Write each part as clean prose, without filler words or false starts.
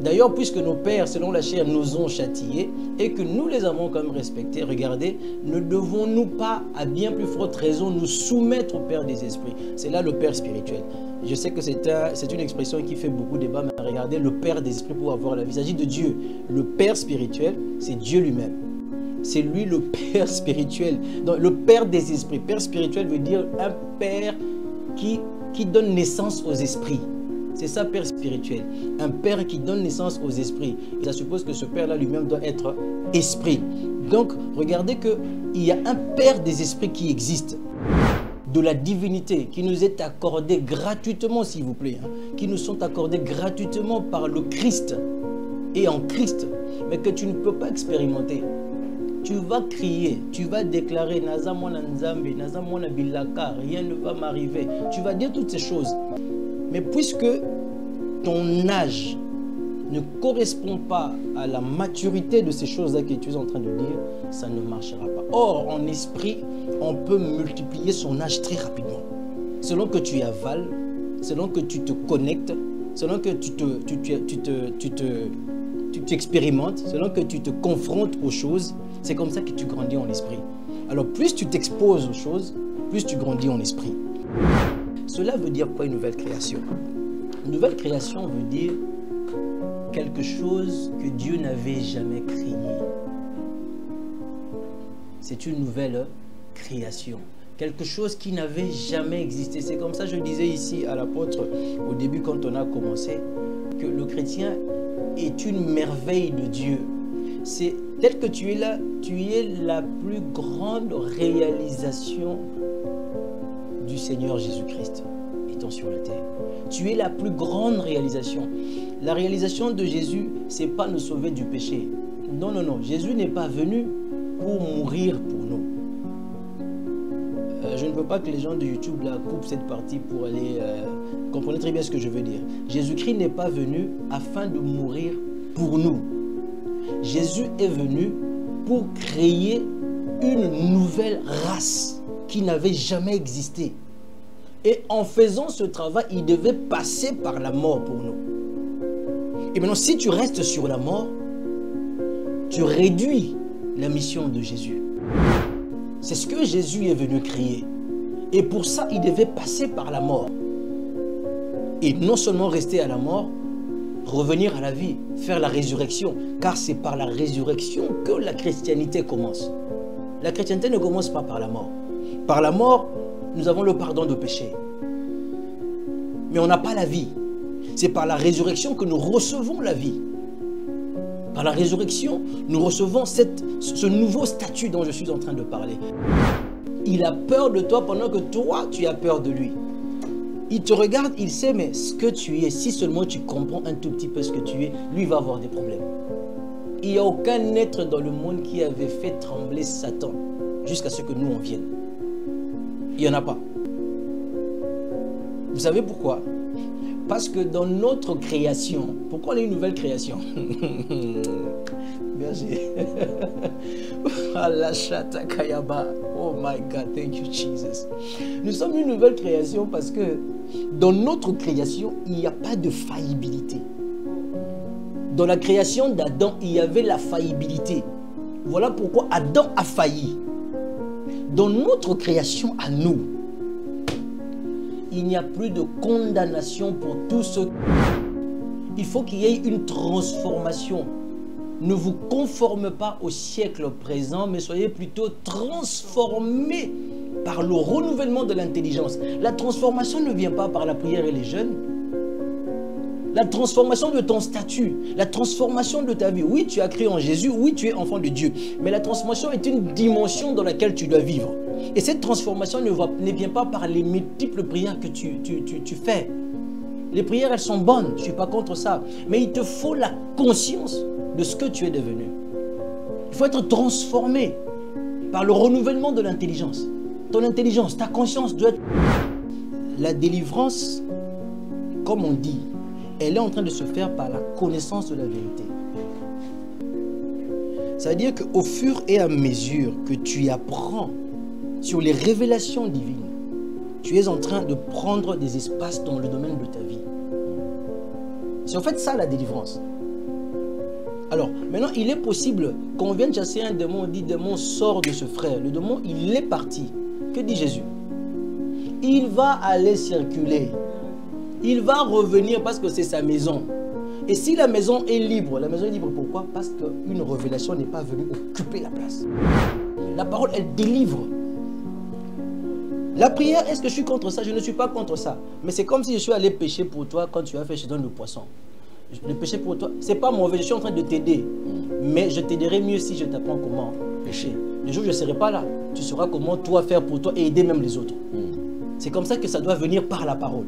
D'ailleurs, puisque nos pères, selon la chair, nous ont châtiés et que nous les avons quand même respectés, regardez, ne devons-nous pas, à bien plus forte raison, nous soumettre au Père des esprits? C'est là le Père spirituel. Je sais que c'est une expression qui fait beaucoup débat, mais regardez, le Père des esprits pour avoir la vie. Il s'agit de Dieu. Le Père spirituel, c'est Dieu lui-même. C'est lui le Père spirituel. Donc, le Père des esprits. Père spirituel veut dire un Père qui donne naissance aux esprits. C'est ça, Père spirituel. Un Père qui donne naissance aux esprits. Et ça suppose que ce Père-là lui-même doit être esprit. Donc, regardez qu'il y a un Père des esprits qui existe, de la divinité, qui nous est accordé gratuitement, s'il vous plaît, hein, qui nous sont accordés gratuitement par le Christ et en Christ, mais que tu ne peux pas expérimenter. Tu vas crier, tu vas déclarer Naza mwana nzambe, Naza mwana bilaka, rien ne va m'arriver. Tu vas dire toutes ces choses. Mais puisque ton âge ne correspond pas à la maturité de ces choses-là que tu es en train de dire, ça ne marchera pas. Or, en esprit, on peut multiplier son âge très rapidement. Selon que tu avales, selon que tu te connectes, selon que tu expérimentes, selon que tu te confrontes aux choses, c'est comme ça que tu grandis en esprit. Alors, plus tu t'exposes aux choses, plus tu grandis en esprit. Cela veut dire quoi une nouvelle création? Une nouvelle création veut dire quelque chose que Dieu n'avait jamais créé. C'est une nouvelle création. Quelque chose qui n'avait jamais existé. C'est comme ça que je disais ici à l'apôtre au début quand on a commencé que le chrétien est une merveille de Dieu. C'est tel que tu es là, tu es la plus grande réalisation du Seigneur Jésus-Christ étant sur la terre. Tu es la plus grande réalisation. La réalisation de Jésus, ce n'est pas nous sauver du péché. Non, non, non. Jésus n'est pas venu pour mourir pour nous. Je ne veux pas que les gens de YouTube là, coupent cette partie pour aller... comprenez très bien ce que je veux dire. Jésus-Christ n'est pas venu afin de mourir pour nous. Jésus est venu pour créer une nouvelle race qui n'avait jamais existé. Et en faisant ce travail, il devait passer par la mort pour nous. Et maintenant, si tu restes sur la mort, tu réduis la mission de Jésus. C'est ce que Jésus est venu créer. Et pour ça, il devait passer par la mort. Et non seulement rester à la mort, revenir à la vie, faire la résurrection. Car c'est par la résurrection que la chrétienté commence. La chrétienté ne commence pas par la mort. Par la mort, nous avons le pardon de péché. Mais on n'a pas la vie. C'est par la résurrection que nous recevons la vie. Par la résurrection, nous recevons ce nouveau statut dont je suis en train de parler. Il a peur de toi pendant que toi, tu as peur de lui. Il te regarde, il sait, mais ce que tu es, si seulement tu comprends un tout petit peu ce que tu es, lui va avoir des problèmes. Il n'y a aucun être dans le monde qui avait fait trembler Satan jusqu'à ce que nous on vienne. Il n'y en a pas. Vous savez pourquoi? Parce que dans notre création, pourquoi on est une nouvelle création? Merci. Oh my God, thank you Jesus. Nous sommes une nouvelle création parce que dans notre création, il n'y a pas de faillibilité. Dans la création d'Adam, il y avait la faillibilité. Voilà pourquoi Adam a failli. Dans notre création à nous, il n'y a plus de condamnation pour tous ceux. Il faut qu'il y ait une transformation. Ne vous conformez pas au siècle présent, mais soyez plutôt transformés par le renouvellement de l'intelligence. La transformation ne vient pas par la prière et les jeûnes. La transformation de ton statut, la transformation de ta vie. Oui, tu as cru en Jésus, oui, tu es enfant de Dieu. Mais la transformation est une dimension dans laquelle tu dois vivre. Et cette transformation ne vient pas par les multiples prières que tu fais. Les prières, elles sont bonnes, je ne suis pas contre ça. Mais il te faut la conscience de ce que tu es devenu. Il faut être transformé par le renouvellement de l'intelligence. Ton intelligence, ta conscience doit être... La délivrance, comme on dit, elle est en train de se faire par la connaissance de la vérité. C'est-à-dire qu'au fur et à mesure que tu apprends sur les révélations divines, tu es en train de prendre des espaces dans le domaine de ta vie. C'est en fait ça la délivrance. Alors, maintenant, il est possible qu'on vienne chasser un démon, on dit démon sort de ce frère. Le démon, il est parti. Que dit Jésus? Il va aller circuler. Il va revenir parce que c'est sa maison. Et si la maison est libre pourquoi? Parce qu'une révélation n'est pas venue occuper la place. La parole, elle délivre. La prière, est-ce que je suis contre ça? Je ne suis pas contre ça. Mais c'est comme si je suis allé pêcher pour toi quand tu as fait chez toi le poisson. Le péché pour toi, c'est pas mauvais, je suis en train de t'aider. Mais je t'aiderai mieux si je t'apprends comment pécher. Le jour où je ne serai pas là, tu sauras comment toi faire pour toi et aider même les autres. C'est comme ça que ça doit venir par la parole.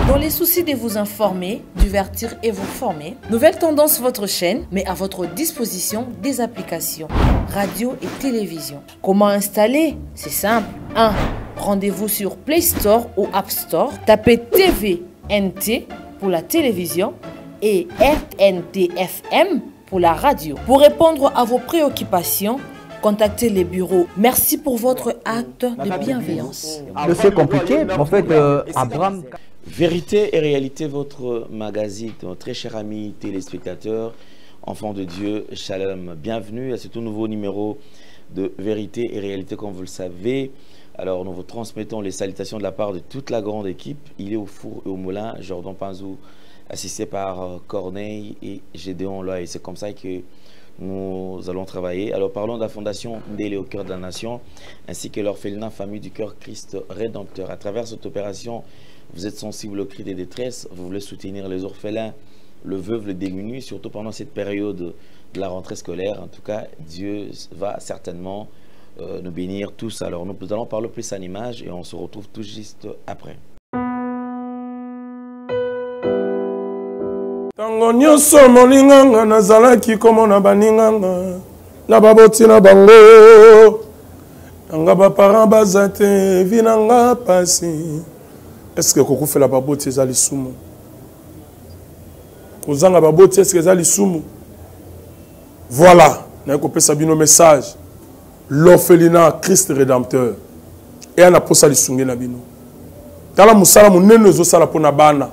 Dans les soucis de vous informer, divertir et vous former, Nouvelle Tendance, votre chaîne, met à votre disposition des applications, radio et télévision. Comment installer? C'est simple. 1. Rendez-vous sur Play Store ou App Store. Tapez TVNT pour la télévision et RNTFM pour la radio. Pour répondre à vos préoccupations, contactez les bureaux. Merci pour votre acte de bienveillance. C'est compliqué, mais en fait, Abraham... Vérité et réalité, votre magazine, notre très cher ami téléspectateurs, enfants de Dieu, shalom, bienvenue à ce tout nouveau numéro de Vérité et réalité, comme vous le savez. Alors, nous vous transmettons les salutations de la part de toute la grande équipe. Il est au four et au moulin, Jordan Panzou, assisté par Corneille et Gédéon Loy. C'est comme ça que nous allons travailler. Alors, parlons de la Fondation Ndélé au cœur de la nation, ainsi que l'orphelinat Famille du Cœur Christ Rédempteur. À travers cette opération, vous êtes sensible aux cris de détresse, vous voulez soutenir les orphelins, le veuve, le démuni, surtout pendant cette période de la rentrée scolaire. En tout cas, Dieu va certainement nous bénir tous. Alors, nous allons parler plus en images et on se retrouve tout juste après. Tango nyonso molinganga nazalaki komona baninganga na baboti na bango nanga baparent baza te vi nanga pasi. Est-ce que kokufela baboti ezali sumu? Kozanga baboti est-ce que ezali sumu? Voilà, na kopesa bino message. L'orphelinat Christ Rédempteur. Et ana posa lisungi na bino. Tala musala munene ezosala pona bana.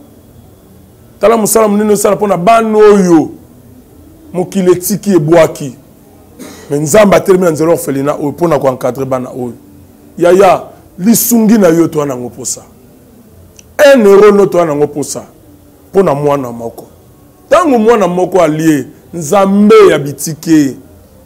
Tala musala munene ezosala pona bana oyo mokili etiki ebwaki. Mais nzamba termine nzela orphelinat oyo pona ko encadrer bana oyo. Yaya lisungi na yo to ana ngoposa. Un euro noto ana ngoposa pona mwana moko. Tango mwana moko allié nzambe ya bitike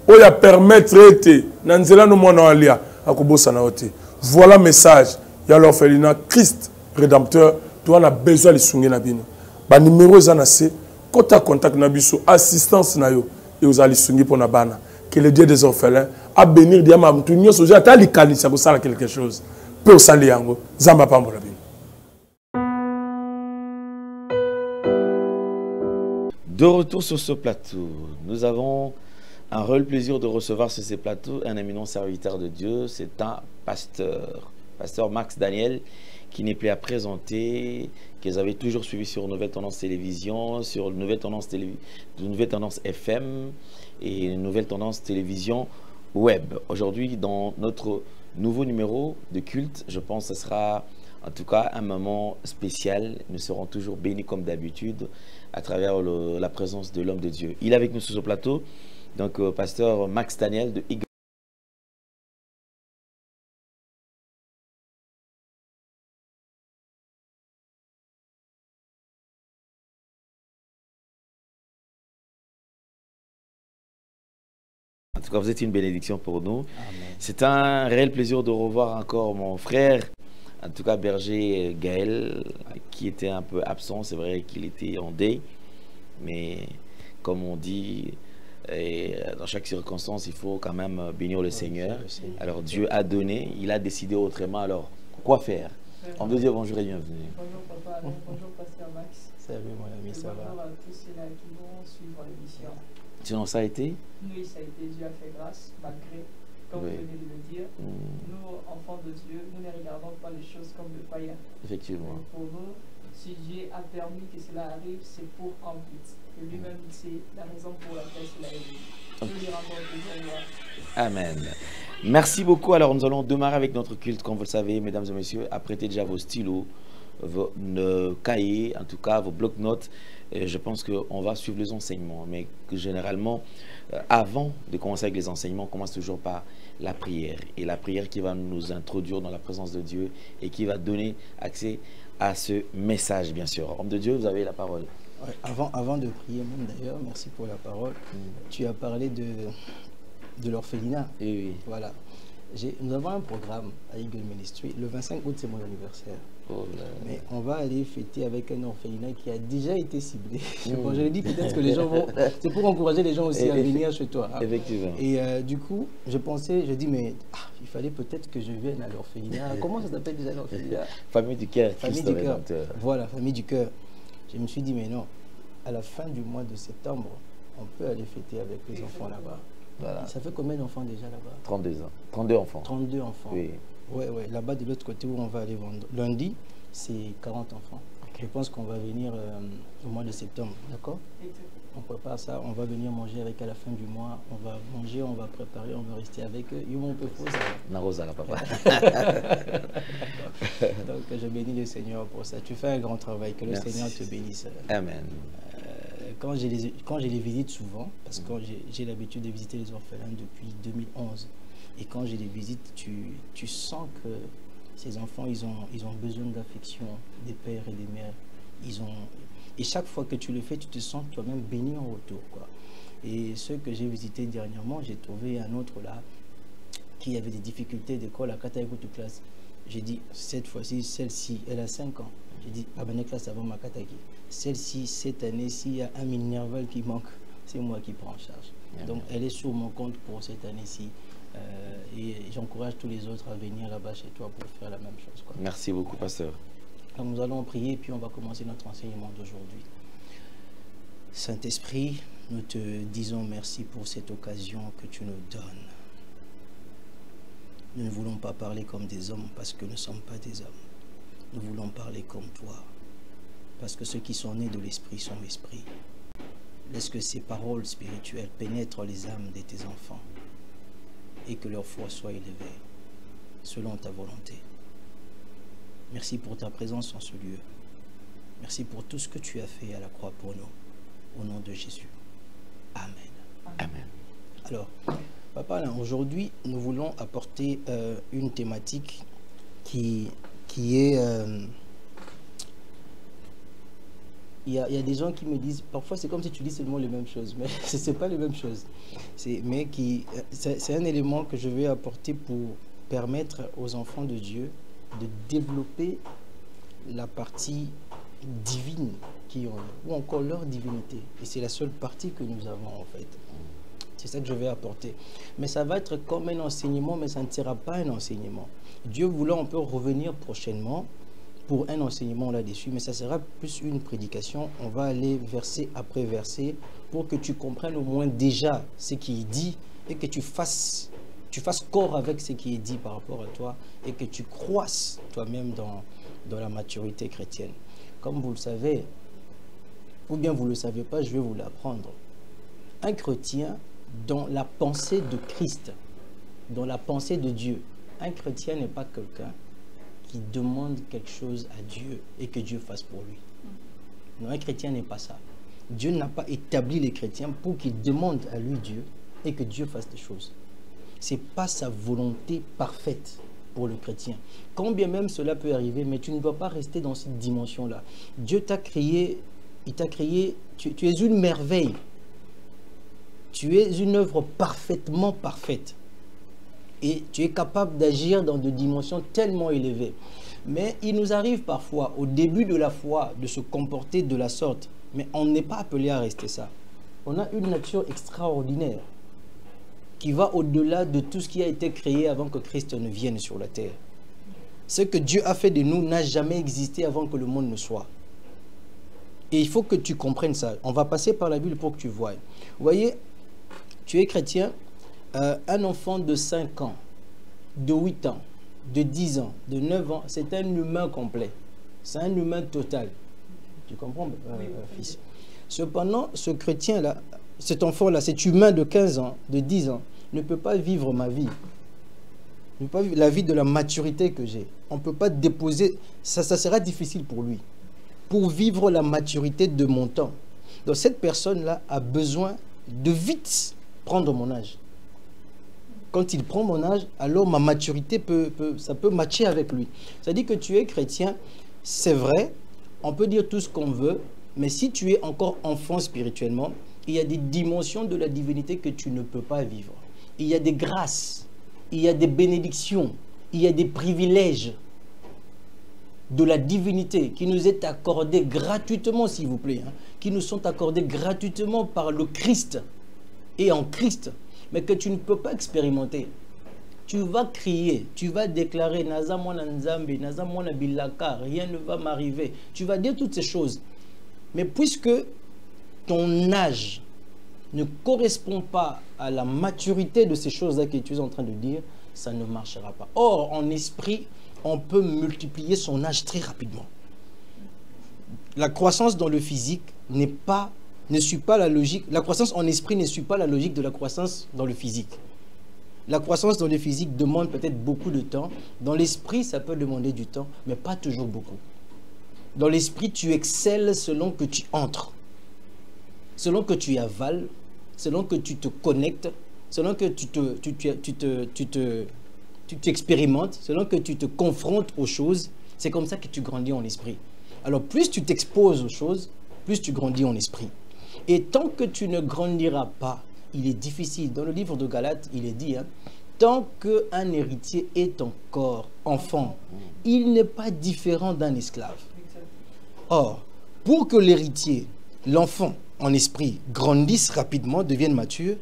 oya permettre ete na nzela no mwana alia akobosa na ote. Voilà message ya l'orphelinat Christ Rédempteur. Tu as besoin de sungi na bino. Ba numéro za na se kota contact na biso assistance na yo et aux ali sungi pona bana. Que le Dieu des orphelins a bénir diama mtu nyoso ja ta likanisa ko sala quelque chose. Pe osali yango zamba pambola bino. De retour sur ce plateau, nous avons un réel plaisir de recevoir sur ces plateaux un éminent serviteur de Dieu. C'est un pasteur, pasteur Max Daniel, qui n'est plus à présenter, qu'ils avaient toujours suivi sur Nouvelle Tendance Télévision, sur Nouvelle Tendance FM et Nouvelle Tendance Télévision Web. Aujourd'hui, dans notre nouveau numéro de culte, je pense que ce sera en tout cas un moment spécial. Nous serons toujours bénis comme d'habitude à travers la présence de l'homme de Dieu. Il est avec nous sur ce plateau, donc pasteur Max Daniel de Y. En tout cas, vous êtes une bénédiction pour nous. C'est un réel plaisir de revoir encore mon frère, en tout cas berger Gaël, qui était un peu absent. C'est vrai qu'il était en deuil, mais comme on dit, dans chaque circonstance, il faut quand même bénir le Seigneur. Alors Dieu a donné, il a décidé autrement. Alors, quoi faire? On veut dire bonjour et bienvenue. Bonjour papa, bonjour pasteur Max. Salut mon ami, ça va? Bonjour à tous ceux-là qui vont suivre l'émission. Sinon, ça a été? Oui, ça a été, Dieu a fait grâce, malgré, comme vous venez de le dire. Nous, enfants de Dieu, nous ne regardons pas les choses comme le païen. Effectivement. Pour nous, si Dieu a permis que cela arrive, c'est pour un but. Et lui-même, c'est la raison pour laquelle cela est venu. Nous lui rendons gloire. Amen. Merci beaucoup. Alors, nous allons démarrer avec notre culte. Comme vous le savez, mesdames et messieurs, apprêtez déjà vos stylos, vos cahiers, en tout cas vos blocs-notes. Je pense qu'on va suivre les enseignements, mais que généralement, avant de commencer avec les enseignements, on commence toujours par la prière. Et la prière qui va nous introduire dans la présence de Dieu et qui va donner accès à ce message, bien sûr. Homme de Dieu, vous avez la parole. Ouais, avant de prier même d'ailleurs, merci pour la parole. Tu as parlé de l'orphelinat. Oui. Voilà. Nous avons un programme à Eagle Ministry. Le 25 août, c'est mon anniversaire. Oh là. Mais on va aller fêter avec un orphelinat qui a déjà été ciblé. Bon, je le dis peut-être que les gens vont... C'est pour encourager les gens aussi à venir chez toi. Hein. Effectivement. Et du coup, je dis, mais il fallait peut-être que je vienne à l'orphelinat. Comment ça s'appelle déjà l'orphelinat? Famille du cœur. Famille du cœur. Voilà, Famille du cœur. Je me suis dit, mais non, à la fin du mois de septembre, on peut aller fêter avec les enfants là-bas. Voilà. Ça fait combien d'enfants déjà là-bas? 32 ans. 32 enfants. 32 enfants. Oui. Ouais. Là-bas, de l'autre côté où on va aller vendre. Lundi, c'est 40 enfants. Okay. Je pense qu'on va venir au mois de septembre. D'accord? On prépare ça. On va venir manger avec à la fin du mois. On va manger, on va préparer, on va rester avec eux. Ils vont un peu faux ça. Narosa, la papa. Donc, je bénis le Seigneur pour ça. Tu fais un grand travail. Que le Seigneur te bénisse. Amen. Quand je les visite souvent, parce que j'ai l'habitude de visiter les orphelins depuis 2011, et quand je les visite, tu sens que ces enfants, ils ont besoin d'affection des pères et des mères. Et chaque fois que tu le fais, tu te sens toi-même béni en retour, quoi. Et ceux que j'ai visités dernièrement, j'ai trouvé un autre là, qui avait des difficultés d'école à Kataïkou classe. J'ai dit, cette fois-ci, celle-ci, elle a 5 ans. J'ai dit, abonné classe avant ma Kataki. Celle-ci, cette année-ci, il y a un minerval qui manque. C'est moi qui prends en charge. Donc, elle est sur mon compte pour cette année-ci. Et j'encourage tous les autres à venir là-bas chez toi pour faire la même chose, quoi. Merci beaucoup, pasteur. Donc, nous allons prier et puis on va commencer notre enseignement d'aujourd'hui. Saint-Esprit, nous te disons merci pour cette occasion que tu nous donnes. Nous ne voulons pas parler comme des hommes parce que nous ne sommes pas des hommes. Nous voulons parler comme toi. Parce que ceux qui sont nés de l'Esprit sont l'Esprit. Laisse que ces paroles spirituelles pénètrent les âmes de tes enfants et que leur foi soit élevée selon ta volonté. Merci pour ta présence en ce lieu. Merci pour tout ce que tu as fait à la croix pour nous. Au nom de Jésus. Amen. Amen. Alors, papa, aujourd'hui, nous voulons apporter une thématique qui est... Il y a des gens qui me disent, parfois c'est comme si tu dis seulement les mêmes choses, mais ce n'est pas les mêmes choses. C'est un élément que je vais apporter pour permettre aux enfants de Dieu de développer la partie divine qui ont, ou encore leur divinité. Et c'est la seule partie que nous avons en fait. C'est ça que je vais apporter. Mais ça va être comme un enseignement, mais ça ne sera pas un enseignement. Dieu voulant, on peut revenir prochainement pour un enseignement là-dessus, mais ça sera plus une prédication. On va aller verset après verset pour que tu comprennes au moins déjà ce qui est dit et que tu fasses corps avec ce qui est dit par rapport à toi et que tu croisses toi-même dans la maturité chrétienne. Comme vous le savez, ou bien vous ne le savez pas, je vais vous l'apprendre. Un chrétien dans la pensée de Christ, dans la pensée de Dieu, un chrétien n'est pas quelqu'un qui demande quelque chose à Dieu et que Dieu fasse pour lui. Non, un chrétien n'est pas ça. Dieu n'a pas établi les chrétiens pour qu'ils demandent à lui Dieu et que Dieu fasse des choses. Ce n'est pas sa volonté parfaite pour le chrétien. Quand bien même cela peut arriver, mais tu ne dois pas rester dans cette dimension-là. Dieu t'a créé, il t'a créé, tu es une merveille. Tu es une œuvre parfaitement parfaite. Et tu es capable d'agir dans des dimensions tellement élevées. Mais il nous arrive parfois, au début de la foi, de se comporter de la sorte. Mais on n'est pas appelé à rester ça. On a une nature extraordinaire qui va au-delà de tout ce qui a été créé avant que Christ ne vienne sur la terre. Ce que Dieu a fait de nous n'a jamais existé avant que le monde ne soit. Et il faut que tu comprennes ça. On va passer par la Bible pour que tu voies. Vous voyez, tu es chrétien. Un enfant de 5 ans, de 8 ans, de 10 ans, de 9 ans, c'est un humain complet. C'est un humain total. Tu comprends, fils? Cependant, ce chrétien-là, cet enfant-là, cet humain de 15 ans, de 10 ans, ne peut pas vivre ma vie. Je ne peux pas vivre la vie de la maturité que j'ai. On ne peut pas déposer, ça sera difficile pour lui. Pour vivre la maturité de mon temps. Donc cette personne-là a besoin de vite prendre mon âge. Quand il prend mon âge, alors ma maturité ça peut matcher avec lui. C'est-à-dire que tu es chrétien, c'est vrai, on peut dire tout ce qu'on veut, mais si tu es encore enfant spirituellement, il y a des dimensions de la divinité que tu ne peux pas vivre. Il y a des grâces, il y a des bénédictions, il y a des privilèges de la divinité qui nous est accordés gratuitement, s'il vous plaît, hein, qui nous sont accordés gratuitement par le Christ et en Christ, mais que tu ne peux pas expérimenter. Tu vas crier, tu vas déclarer Naza mwana nzambe, Naza mwana bilaka, rien ne va m'arriver. Tu vas dire toutes ces choses. Mais puisque ton âge ne correspond pas à la maturité de ces choses-là que tu es en train de dire, ça ne marchera pas. Or, en esprit, on peut multiplier son âge très rapidement. La croissance dans le physique ne suit pas la logique. La croissance en esprit ne suit pas la logique de la croissance dans le physique. La croissance dans le physique demande peut-être beaucoup de temps. Dans l'esprit, ça peut demander du temps, mais pas toujours beaucoup. Dans l'esprit, tu excelles selon que tu entres, selon que tu avales, selon que tu te connectes, selon que tu expérimentes, selon que tu te confrontes aux choses. C'est comme ça que tu grandis en esprit. Alors, plus tu t'exposes aux choses, plus tu grandis en esprit. Et tant que tu ne grandiras pas, il est difficile. Dans le livre de Galates, il est dit, hein, tant qu'un héritier est encore enfant, il n'est pas différent d'un esclave. Or, pour que l'héritier, l'enfant en esprit, grandisse rapidement, devienne mature,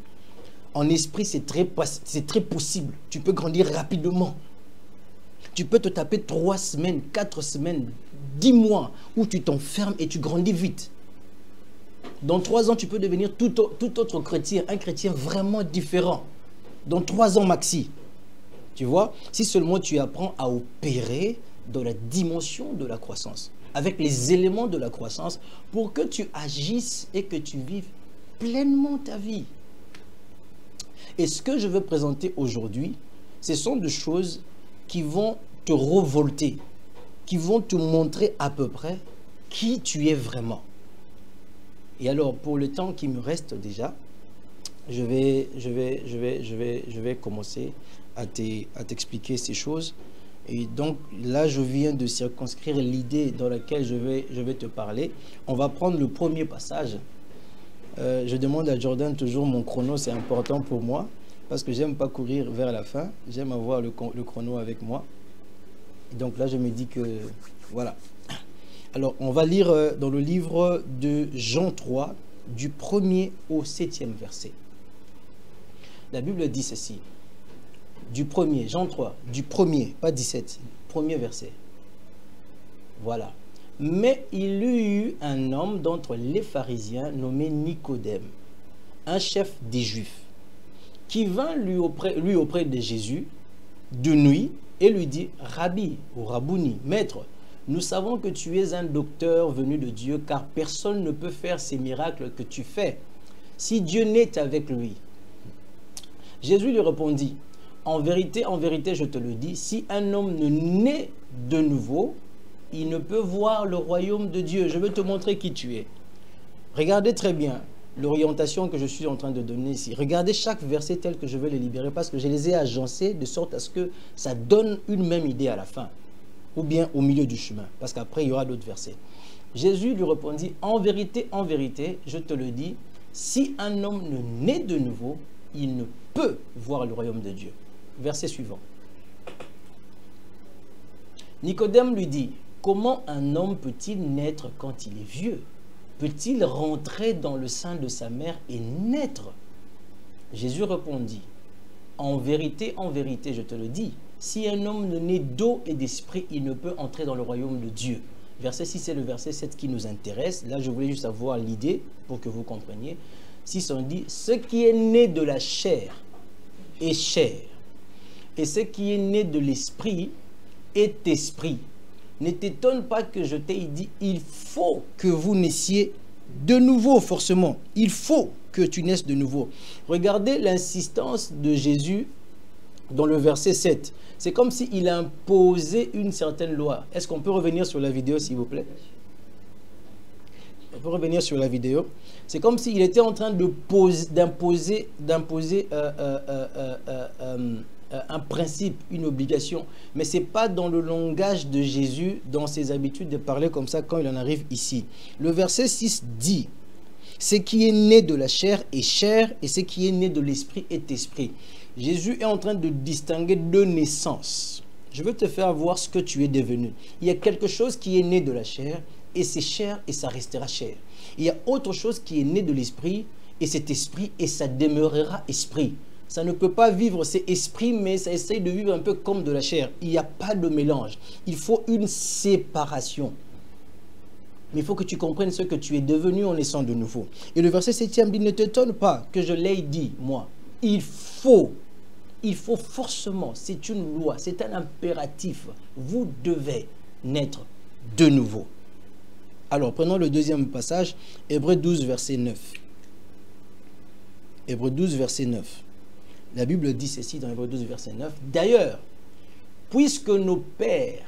en esprit, c'est très possible. Tu peux grandir rapidement. Tu peux te taper 3 semaines, 4 semaines, 10 mois, où tu t'enfermes et tu grandis vite. Dans 3 ans, tu peux devenir tout autre chrétien, un chrétien vraiment différent. Dans 3 ans maxi. Tu vois, si seulement tu apprends à opérer dans la dimension de la croissance, avec les éléments de la croissance, pour que tu agisses et que tu vives pleinement ta vie. Et ce que je veux présenter aujourd'hui, ce sont des choses qui vont te révolter, qui vont te montrer à peu près qui tu es vraiment. Et alors, pour le temps qui me reste déjà, je vais commencer à t'expliquer ces choses. Et donc, là, je viens de circonscrire l'idée dans laquelle je vais te parler. On va prendre le premier passage. Je demande à Jordan toujours mon chrono, c'est important pour moi, parce que j'aime pas courir vers la fin. J'aime avoir le chrono avec moi. Et donc là, je me dis que, voilà. Alors, on va lire dans le livre de Jean 3, du 1er au 7e verset. La Bible dit ceci. Du 1er, Jean 3, du 1er, pas 17, 1er verset. Voilà. Mais il y eut un homme d'entre les pharisiens nommé Nicodème, un chef des Juifs, qui vint lui auprès de Jésus de nuit et lui dit, Rabbi ou Rabouni, maître, nous savons que tu es un docteur venu de Dieu, car personne ne peut faire ces miracles que tu fais, si Dieu n'est avec lui. Jésus lui répondit, en vérité, je te le dis, si un homme ne naît de nouveau, il ne peut voir le royaume de Dieu. Je veux te montrer qui tu es. Regardez très bien l'orientation que je suis en train de donner ici. Regardez chaque verset tel que je vais les libérer, parce que je les ai agencés de sorte à ce que ça donne une même idée à la fin, ou bien au milieu du chemin, parce qu'après il y aura d'autres versets. Jésus lui répondit, en vérité, je te le dis, si un homme ne naît de nouveau, il ne peut voir le royaume de Dieu. Verset suivant. Nicodème lui dit, comment un homme peut-il naître quand il est vieux? Peut-il rentrer dans le sein de sa mère et naître? Jésus répondit, en vérité, je te le dis, si un homme ne naît d'eau et d'esprit, il ne peut entrer dans le royaume de Dieu. Verset 6, c'est le verset 7 qui nous intéresse. Là, je voulais juste avoir l'idée pour que vous compreniez. 6, on dit, ce qui est né de la chair est chair, et ce qui est né de l'esprit est esprit. Ne t'étonne pas que je t'ai dit, il faut que vous naissiez de nouveau, forcément. Il faut que tu naisses de nouveau. Regardez l'insistance de Jésus dans le verset 7. C'est comme s'il a imposé une certaine loi. Est-ce qu'on peut revenir sur la vidéo, s'il vous plaît? On peut revenir sur la vidéo. C'est comme s'il était en train d'imposer un principe, une obligation. Mais ce n'est pas dans le langage de Jésus, dans ses habitudes de parler comme ça quand il en arrive ici. Le verset 6 dit: ce qui est né de la chair est chair, et ce qui est né de l'esprit est esprit. Jésus est en train de distinguer deux naissances. Je veux te faire voir ce que tu es devenu. Il y a quelque chose qui est né de la chair, et c'est chair, et ça restera chair. Il y a autre chose qui est né de l'esprit, et c'est esprit, et ça demeurera esprit. Ça ne peut pas vivre, c'est esprit, mais ça essaye de vivre un peu comme de la chair. Il n'y a pas de mélange. Il faut une séparation. Mais il faut que tu comprennes ce que tu es devenu en naissant de nouveau. Et le verset 7e dit: ne t'étonne pas que je l'ai dit, moi. Il faut forcément, c'est une loi, c'est un impératif. Vous devez naître de nouveau. Alors, prenons le deuxième passage, Hébreux 12, verset 9. Hébreux 12, verset 9. La Bible dit ceci dans Hébreux 12, verset 9. D'ailleurs, puisque nos pères,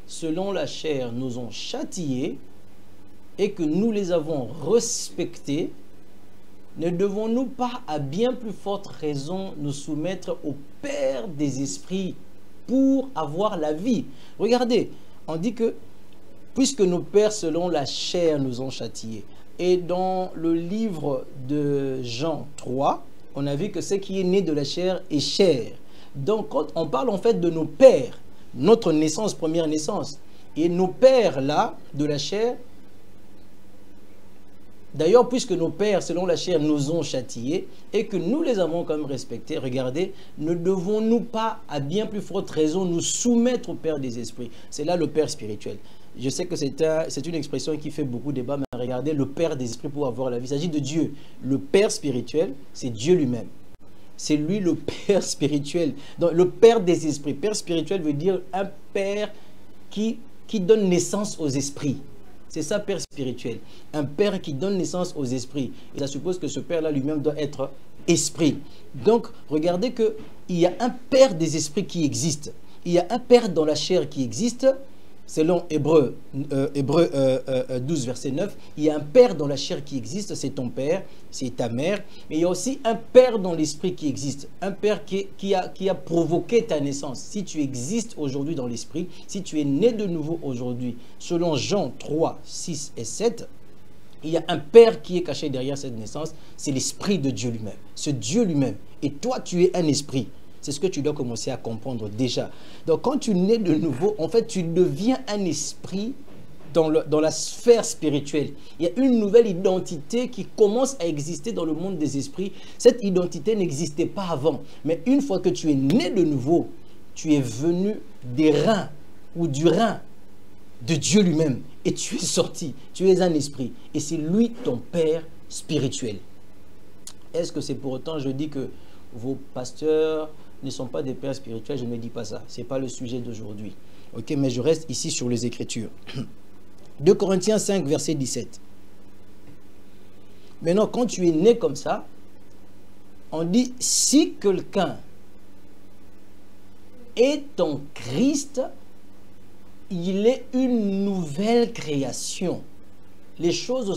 selon la chair, nous ont châtiés et que nous les avons respectés, ne devons-nous pas à bien plus forte raison nous soumettre au Père des esprits pour avoir la vie? Regardez, on dit que puisque nos pères selon la chair nous ont châtiés. Et dans le livre de Jean 3, on a vu que ce qui est né de la chair est chair. Donc quand on parle en fait de nos pères, notre naissance, première naissance, et nos pères là, de la chair, d'ailleurs, puisque nos pères, selon la chair, nous ont châtiés et que nous les avons quand même respectés, regardez, ne devons-nous pas, à bien plus forte raison, nous soumettre au Père des esprits? C'est là le Père spirituel. Je sais que c'est une expression qui fait beaucoup débat, mais regardez, le Père des esprits pour avoir la vie. Il s'agit de Dieu. Le Père spirituel, c'est Dieu lui-même. C'est lui le Père spirituel. Donc, le Père des esprits. Père spirituel veut dire un Père qui donne naissance aux esprits. C'est ça, Père spirituel. Un Père qui donne naissance aux esprits. Et ça suppose que ce Père-là lui-même doit être esprit. Donc, regardez qu'il y a un Père des esprits qui existe. Il y a un Père dans la chair qui existe. Selon Hébreux 12, verset 9, il y a un Père dans la chair qui existe, c'est ton Père, c'est ta mère. Mais il y a aussi un Père dans l'esprit qui existe. Un Père qui a provoqué ta naissance. Si tu existes aujourd'hui dans l'esprit, si tu es né de nouveau aujourd'hui, selon Jean 3, 6 et 7, il y a un Père qui est caché derrière cette naissance, c'est l'Esprit de Dieu lui-même. C'est Dieu lui-même. Et toi, tu es un esprit. C'est ce que tu dois commencer à comprendre déjà. Donc, quand tu nais de nouveau, en fait, tu deviens un esprit dans la sphère spirituelle. Il y a une nouvelle identité qui commence à exister dans le monde des esprits. Cette identité n'existait pas avant. Mais une fois que tu es né de nouveau, tu es venu des reins ou du rein de Dieu lui-même. Et tu es sorti. Tu es un esprit. Et c'est lui ton Père spirituel. Est-ce que c'est pour autant, je dis que vos pasteurs ne sont pas des pères spirituels? Je ne dis pas ça. Ce n'est pas le sujet d'aujourd'hui. Ok, mais je reste ici sur les Écritures. 2 Corinthiens 5, verset 17. Maintenant, quand tu es né comme ça, on dit, si quelqu'un est en Christ, il est une nouvelle création. Les choses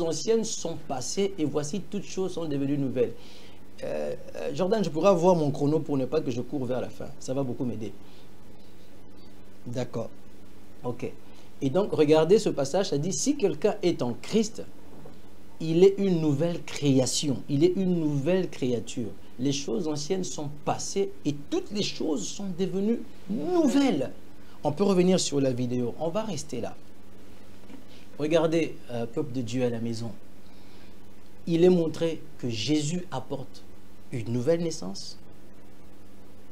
anciennes sont passées et voici toutes choses sont devenues nouvelles. Jordan, je pourrais avoir mon chrono pour ne pas que je cours vers la fin. Ça va beaucoup m'aider. D'accord. Ok. Et donc, regardez ce passage, ça dit, si quelqu'un est en Christ, il est une nouvelle création. Il est une nouvelle créature. Les choses anciennes sont passées et toutes les choses sont devenues nouvelles. On peut revenir sur la vidéo. On va rester là. Regardez, peuple de Dieu à la maison. Il est montré que Jésus apporte une nouvelle naissance.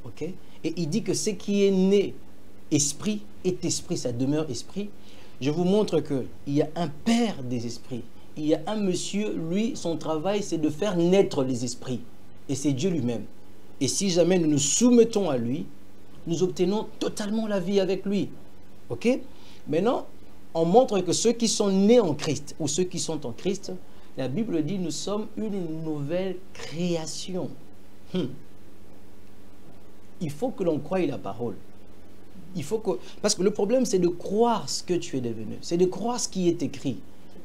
Ok? Et il dit que ce qui est né esprit est esprit, ça demeure esprit. Je vous montre qu'il y a un Père des esprits. Il y a un monsieur, lui, son travail, c'est de faire naître les esprits. Et c'est Dieu lui-même. Et si jamais nous nous soumettons à lui, nous obtenons totalement la vie avec lui. Ok? Maintenant, on montre que ceux qui sont nés en Christ, ou ceux qui sont en Christ, la Bible dit, nous sommes une nouvelle création. il faut que l'on croie la parole. Il faut que... Parce que le problème, c'est de croire ce que tu es devenu. C'est de croire ce qui est écrit.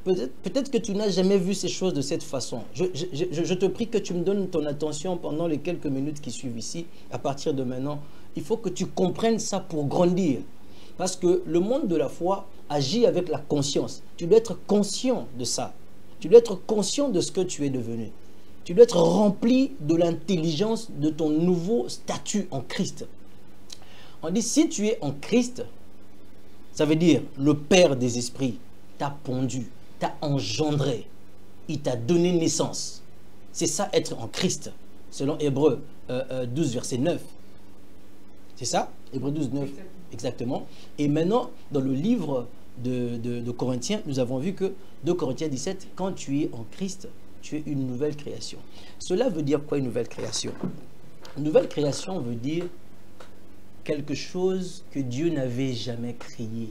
Peut-être que tu n'as jamais vu ces choses de cette façon. Je te prie que tu me donnes ton attention pendant les quelques minutes qui suivent ici. À partir de maintenant, il faut que tu comprennes ça pour grandir. Parce que le monde de la foi agit avec la conscience. Tu dois être conscient de ça. Tu dois être conscient de ce que tu es devenu. Tu dois être rempli de l'intelligence de ton nouveau statut en Christ. On dit, si tu es en Christ, ça veut dire le Père des esprits t'a pondu, t'a engendré, il t'a donné naissance. C'est ça être en Christ, selon Hébreux 12, verset 9. C'est ça? Hébreux 12, 9, exactement. Et maintenant, dans le livre de Corinthiens, nous avons vu que 2 Corinthiens 17, quand tu es en Christ, tu es une nouvelle création. Cela veut dire quoi, une nouvelle création? Une nouvelle création veut dire quelque chose que Dieu n'avait jamais créé.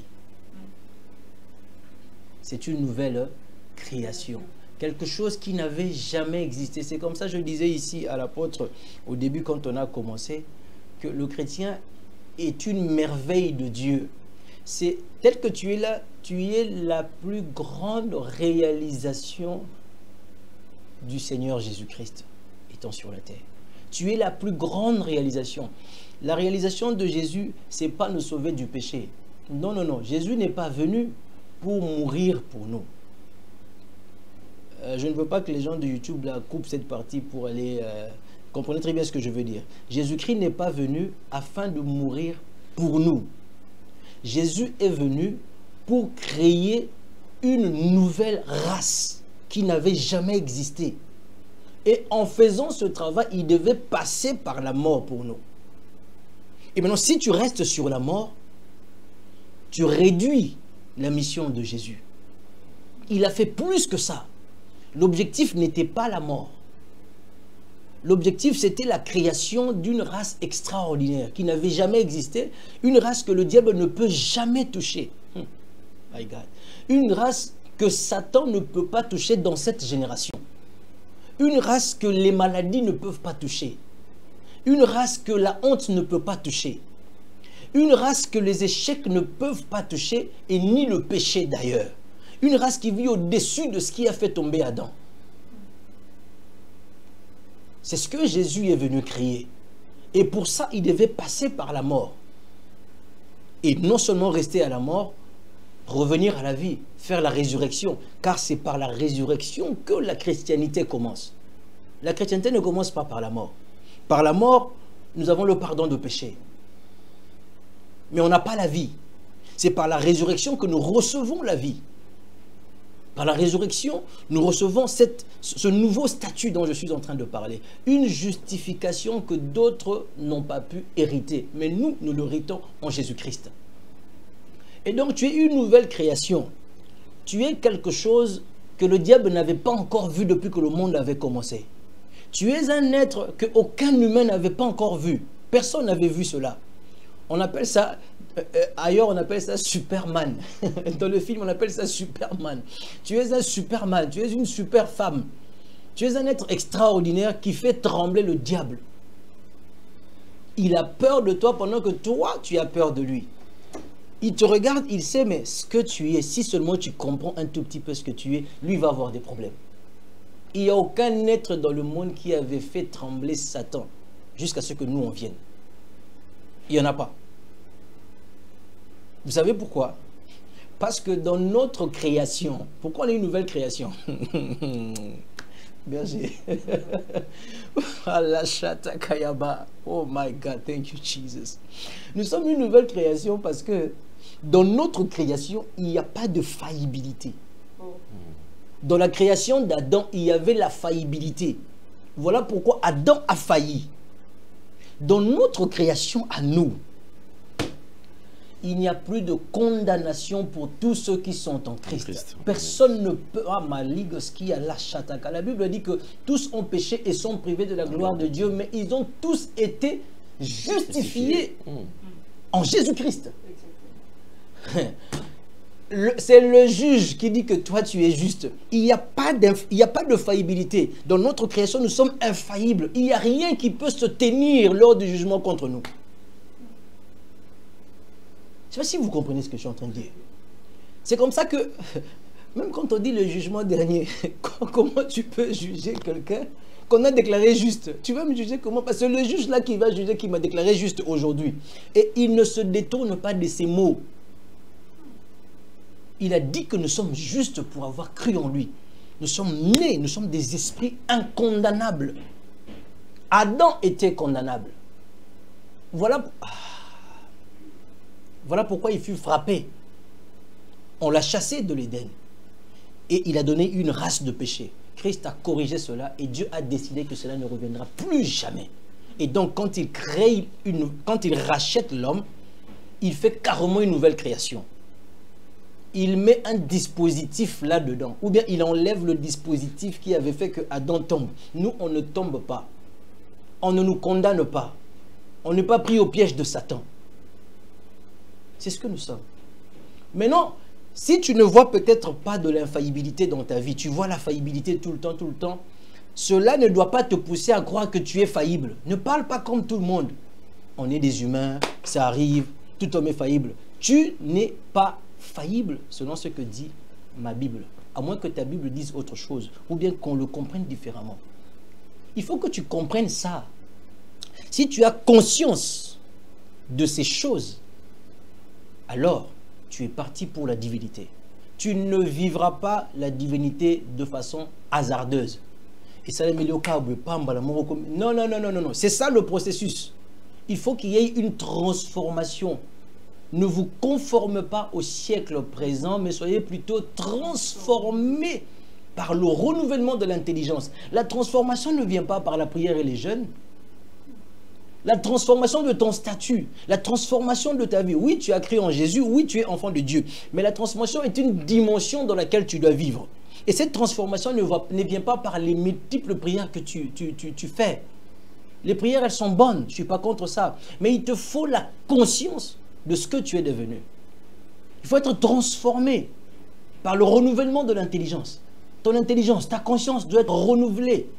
C'est une nouvelle création. Quelque chose qui n'avait jamais existé. C'est comme ça que je disais ici à l'apôtre au début quand on a commencé, que le chrétien est une merveille de Dieu. C'est tel que tu es là, tu es la plus grande réalisation du Seigneur Jésus-Christ étant sur la terre. Tu es la plus grande réalisation. La réalisation de Jésus, c'est pas nous sauver du péché. Non, non, non. Jésus n'est pas venu pour mourir pour nous. Je ne veux pas que les gens de YouTube là, coupent cette partie pour aller... comprenez très bien ce que je veux dire. Jésus-Christ n'est pas venu afin de mourir pour nous. Jésus est venu pour créer une nouvelle race qui n'avait jamais existé. Et en faisant ce travail, il devait passer par la mort pour nous. Et maintenant, si tu restes sur la mort, tu réduis la mission de Jésus. Il a fait plus que ça. L'objectif n'était pas la mort. L'objectif, c'était la création d'une race extraordinaire qui n'avait jamais existé, une race que le diable ne peut jamais toucher. My God. Une race que Satan ne peut pas toucher dans cette génération. Une race que les maladies ne peuvent pas toucher. Une race que la honte ne peut pas toucher. Une race que les échecs ne peuvent pas toucher, et ni le péché d'ailleurs. Une race qui vit au-dessus de ce qui a fait tomber Adam. C'est ce que Jésus est venu créer. Et pour ça, il devait passer par la mort. Et non seulement rester à la mort, revenir à la vie, faire la résurrection. Car c'est par la résurrection que la chrétienté commence. La chrétienté ne commence pas par la mort. Par la mort, nous avons le pardon de péché. Mais on n'a pas la vie. C'est par la résurrection que nous recevons la vie. Par la résurrection, nous recevons ce nouveau statut dont je suis en train de parler. Une justification que d'autres n'ont pas pu hériter. Mais nous, nous l'héritons en Jésus-Christ. Et donc, tu es une nouvelle création. Tu es quelque chose que le diable n'avait pas encore vu depuis que le monde avait commencé. Tu es un être qu'aucun humain n'avait pas encore vu. Personne n'avait vu cela. On appelle ça... ailleurs, on appelle ça Superman. Dans le film, on appelle ça Superman. Tu es un Superman, tu es une super femme. Tu es un être extraordinaire qui fait trembler le diable. Il a peur de toi pendant que toi, tu as peur de lui. Il te regarde, il sait, mais ce que tu es, si seulement tu comprends un tout petit peu ce que tu es, lui va avoir des problèmes. Il n'y a aucun être dans le monde qui avait fait trembler Satan jusqu'à ce que nous, on vienne. Il n'y en a pas. Vous savez pourquoi? Parce que dans notre création, pourquoi on est une nouvelle création? Merci. Oh my God, thank you Jesus. Nous sommes une nouvelle création parce que dans notre création, il n'y a pas de faillibilité. Dans la création d'Adam, il y avait la faillibilité. Voilà pourquoi Adam a failli. Dans notre création à nous, il n'y a plus de condamnation pour tous ceux qui sont en Christ. Personne ne peut... La Bible dit que tous ont péché et sont privés de la gloire de Dieu, mais ils ont tous été justifiés en Jésus-Christ. c'est le juge qui dit que toi tu es juste. Il n'y a pas de faillibilité. Dans notre création, nous sommes infaillibles. Il n'y a rien qui peut se tenir lors du jugement contre nous. Je ne sais pas si vous comprenez ce que je suis en train de dire. C'est comme ça que, même quand on dit le jugement dernier, comment tu peux juger quelqu'un qu'on a déclaré juste? Tu vas me juger comment? Parce que le juge là qui va juger, qui m'a déclaré juste aujourd'hui, et il ne se détourne pas de ses mots. Il a dit que nous sommes justes pour avoir cru en lui. Nous sommes nés, nous sommes des esprits incondamnables. Adam était condamnable. Voilà pourquoi il fut frappé. On l'a chassé de l'Éden. Et il a donné une race de péché. Christ a corrigé cela et Dieu a décidé que cela ne reviendra plus jamais. Et donc quand il rachète l'homme, il fait carrément une nouvelle création. Il met un dispositif là-dedans. Ou bien il enlève le dispositif qui avait fait que Adam tombe. Nous, on ne tombe pas. On ne nous condamne pas. On n'est pas pris au piège de Satan. C'est ce que nous sommes. Maintenant, si tu ne vois peut-être pas de l'infaillibilité dans ta vie, tu vois la faillibilité tout le temps, cela ne doit pas te pousser à croire que tu es faillible. Ne parle pas comme tout le monde. On est des humains, ça arrive, tout homme est faillible. Tu n'es pas faillible selon ce que dit ma Bible, à moins que ta Bible dise autre chose, ou bien qu'on le comprenne différemment. Il faut que tu comprennes ça. Si tu as conscience de ces choses, alors tu es parti pour la divinité. Tu ne vivras pas la divinité de façon hasardeuse. Et ça, non. C'est ça le processus. Il faut qu'il y ait une transformation. Ne vous conformez pas au siècle présent, mais soyez plutôt transformés par le renouvellement de l'intelligence. La transformation ne vient pas par la prière et les jeûnes. La transformation de ton statut, la transformation de ta vie. Oui, tu as cru en Jésus, oui, tu es enfant de Dieu. Mais la transformation est une dimension dans laquelle tu dois vivre. Et cette transformation ne vient pas par les multiples prières que tu fais. Les prières, elles sont bonnes, je ne suis pas contre ça. Mais il te faut la conscience de ce que tu es devenu. Il faut être transformé par le renouvellement de l'intelligence. Ton intelligence, ta conscience doit être renouvelée.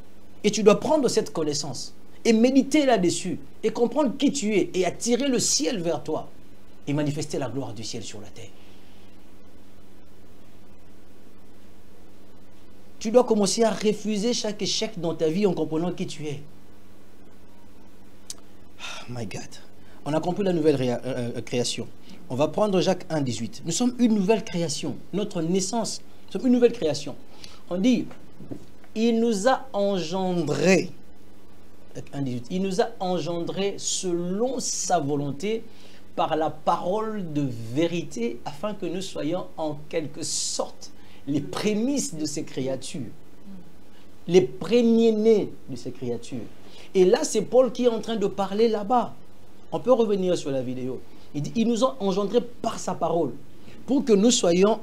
Et tu dois prendre cette connaissance et méditer là-dessus et comprendre qui tu es et attirer le ciel vers toi et manifester la gloire du ciel sur la terre. Tu dois commencer à refuser chaque échec dans ta vie en comprenant qui tu es. Oh my God. On a compris la nouvelle création. On va prendre Jacques 1, 18. Nous sommes une nouvelle création. Notre naissance, nous sommes une nouvelle création. On dit, il nous a engendrés. 1, 18. Il nous a engendrés selon sa volonté par la parole de vérité afin que nous soyons en quelque sorte les prémices de ces créatures. Les premiers-nés de ces créatures. Et là, c'est Paul qui est en train de parler là-bas. On peut revenir sur la vidéo. Il dit, il nous a engendrés par sa parole pour que nous soyons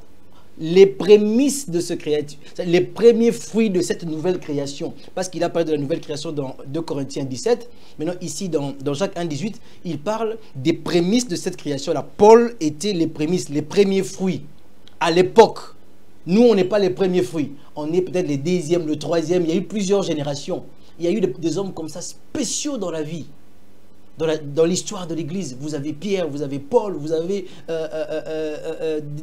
les prémices de ce créature, les premiers fruits de cette nouvelle création. Parce qu'il a parlé de la nouvelle création dans 2 Corinthiens 17. Maintenant, ici, dans Jacques 1, 18, il parle des prémices de cette création-là. Paul était les prémices, les premiers fruits. À l'époque, nous, on n'est pas les premiers fruits. On est peut-être les deuxièmes, le troisième. Il y a eu plusieurs générations. Il y a eu des hommes comme ça, spéciaux dans la vie. Dans l'histoire de l'Église, vous avez Pierre, vous avez Paul, vous avez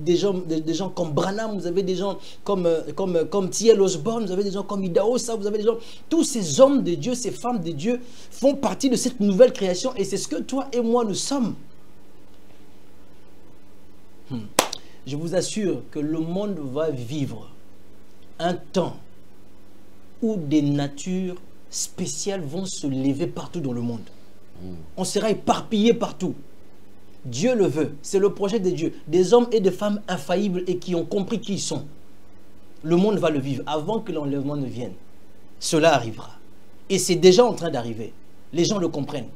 des gens comme Branham, vous avez des gens comme T.L. Osborne, vous avez des gens comme Ida Osa, vous avez des gens... Tous ces hommes de Dieu, ces femmes de Dieu font partie de cette nouvelle création et c'est ce que toi et moi nous sommes. Je vous assure que le monde va vivre un temps où des natures spéciales vont se lever partout dans le monde. On sera éparpillés partout. Dieu le veut. C'est le projet de Dieu. Des hommes et des femmes infaillibles et qui ont compris qui ils sont. Le monde va le vivre avant que l'enlèvement ne vienne. Cela arrivera. Et c'est déjà en train d'arriver. Les gens le comprennent.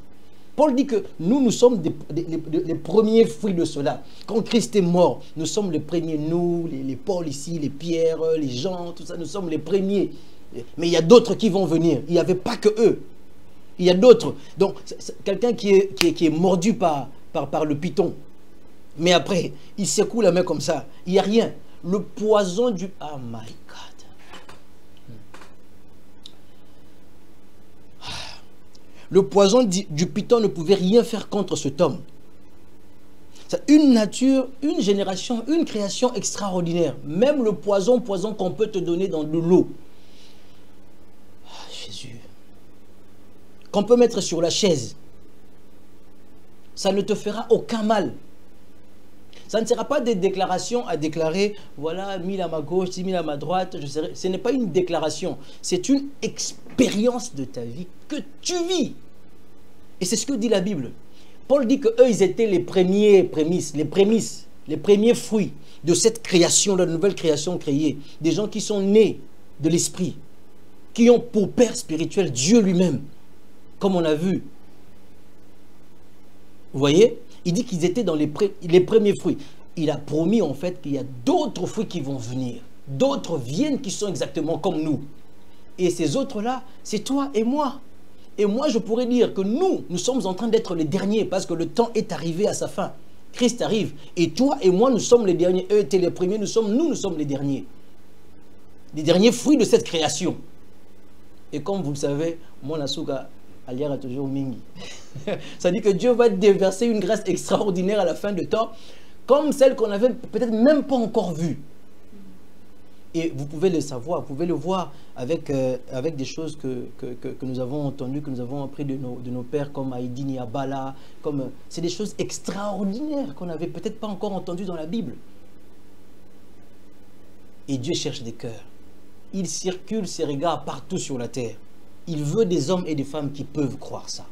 Paul dit que nous sommes les premiers fruits de cela. Quand Christ est mort, nous sommes les premiers, nous, les Paul ici, les Pierre, les Jean, tout ça, nous sommes les premiers. Mais il y a d'autres qui vont venir. Il n'y avait pas que eux. Il y a d'autres. Donc, quelqu'un qui est mordu par le python, Mais après, il secoue la main comme ça. Il n'y a rien. Le poison du... Oh my God. Le poison du python ne pouvait rien faire contre cet homme. Une nature, une génération, une création extraordinaire. Même le poison qu'on peut te donner dans de l'eau. Oh, Jésus. Qu'on peut mettre sur la chaise. Ça ne te fera aucun mal. Ça ne sera pas des déclarations à déclarer, voilà, 1000 à ma gauche, 10 000 à ma droite. Ce n'est pas une déclaration. C'est une expérience de ta vie que tu vis. Et c'est ce que dit la Bible. Paul dit qu'eux, ils étaient les premiers prémices, les premiers fruits de cette création, de la nouvelle création créée. Des gens qui sont nés de l'esprit, qui ont pour père spirituel Dieu lui-même, comme on a vu. Vous voyez? Il dit qu'ils étaient dans les premiers fruits. Il a promis en fait qu'il y a d'autres fruits qui vont venir. D'autres viennent qui sont exactement comme nous. Et ces autres-là, c'est toi et moi. Et moi, je pourrais dire que nous sommes en train d'être les derniers parce que le temps est arrivé à sa fin. Christ arrive. Et toi et moi, nous sommes les derniers. Eux étaient les premiers, nous sommes les derniers. Les derniers fruits de cette création. Et comme vous le savez, mon asuka alière a toujours mingi. Ça dit que Dieu va déverser une grâce extraordinaire à la fin de temps, comme celle qu'on avait peut-être même pas encore vue. Et vous pouvez le savoir, vous pouvez le voir avec des choses que nous avons entendues, que nous avons appris de nos pères comme Haïdine Yabala. C'est des choses extraordinaires qu'on n'avait peut-être pas encore entendues dans la Bible. Et Dieu cherche des cœurs. Il circule ses regards partout sur la terre. Il veut des hommes et des femmes qui peuvent croire ça,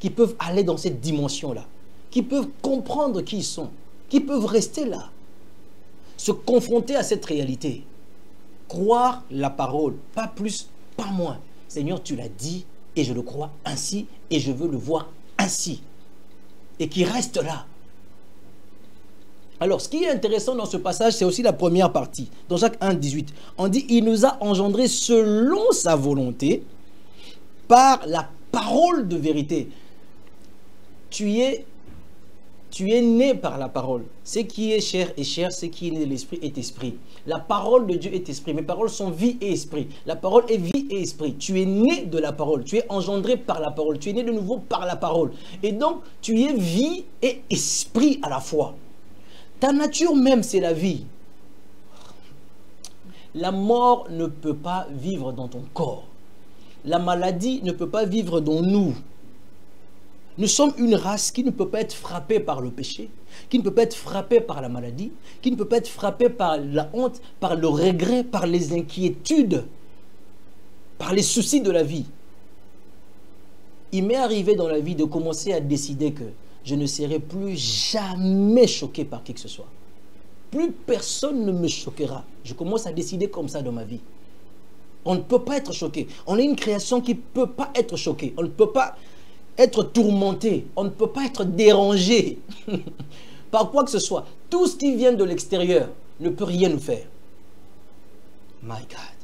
qui peuvent aller dans cette dimension-là, qui peuvent comprendre qui ils sont, qui peuvent rester là, se confronter à cette réalité, croire la parole, pas plus, pas moins. Seigneur, tu l'as dit et je le crois ainsi et je veux le voir ainsi. Et qui reste là. Alors, ce qui est intéressant dans ce passage, c'est aussi la première partie. Dans Jacques 1, 18, on dit « Il nous a engendrés selon sa volonté, par la parole de vérité. » Tu es né par la parole. Ce qui est chair est chair, ce qui est né de l'esprit est esprit. La parole de Dieu est esprit. Mes paroles sont vie et esprit. La parole est vie et esprit. Tu es né de la parole. Tu es engendré par la parole. Tu es né de nouveau par la parole. Et donc, tu es vie et esprit à la fois. Ta nature même, c'est la vie. La mort ne peut pas vivre dans ton corps. La maladie ne peut pas vivre dans nous. Nous sommes une race qui ne peut pas être frappée par le péché, qui ne peut pas être frappée par la maladie, qui ne peut pas être frappée par la honte, par le regret, par les inquiétudes, par les soucis de la vie. Il m'est arrivé dans la vie de commencer à décider que je ne serai plus jamais choqué par qui que ce soit. Plus personne ne me choquera. Je commence à décider comme ça dans ma vie. On ne peut pas être choqué. On est une création qui ne peut pas être choquée. On ne peut pas être tourmenté. On ne peut pas être dérangé par quoi que ce soit. Tout ce qui vient de l'extérieur ne peut rien nous faire. My God.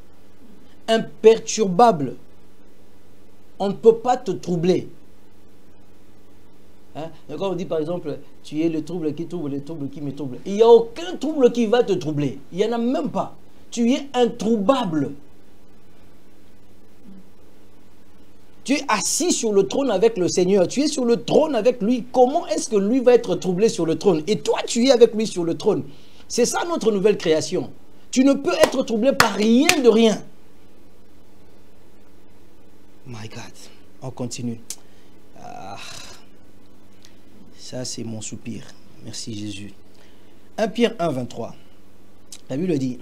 Imperturbable. On ne peut pas te troubler. Hein? Quand on dit par exemple, tu es le trouble qui trouble, le trouble qui me trouble. Il n'y a aucun trouble qui va te troubler. Il n'y en a même pas. Tu es introuvable. Tu es assis sur le trône avec le Seigneur. Tu es sur le trône avec lui. Comment est-ce que lui va être troublé sur le trône? Et toi, tu es avec lui sur le trône. C'est ça notre nouvelle création. Tu ne peux être troublé par rien de rien. My God. On continue. Ça, c'est mon soupir. Merci Jésus. 1 Pierre 1, 23. La Bible dit,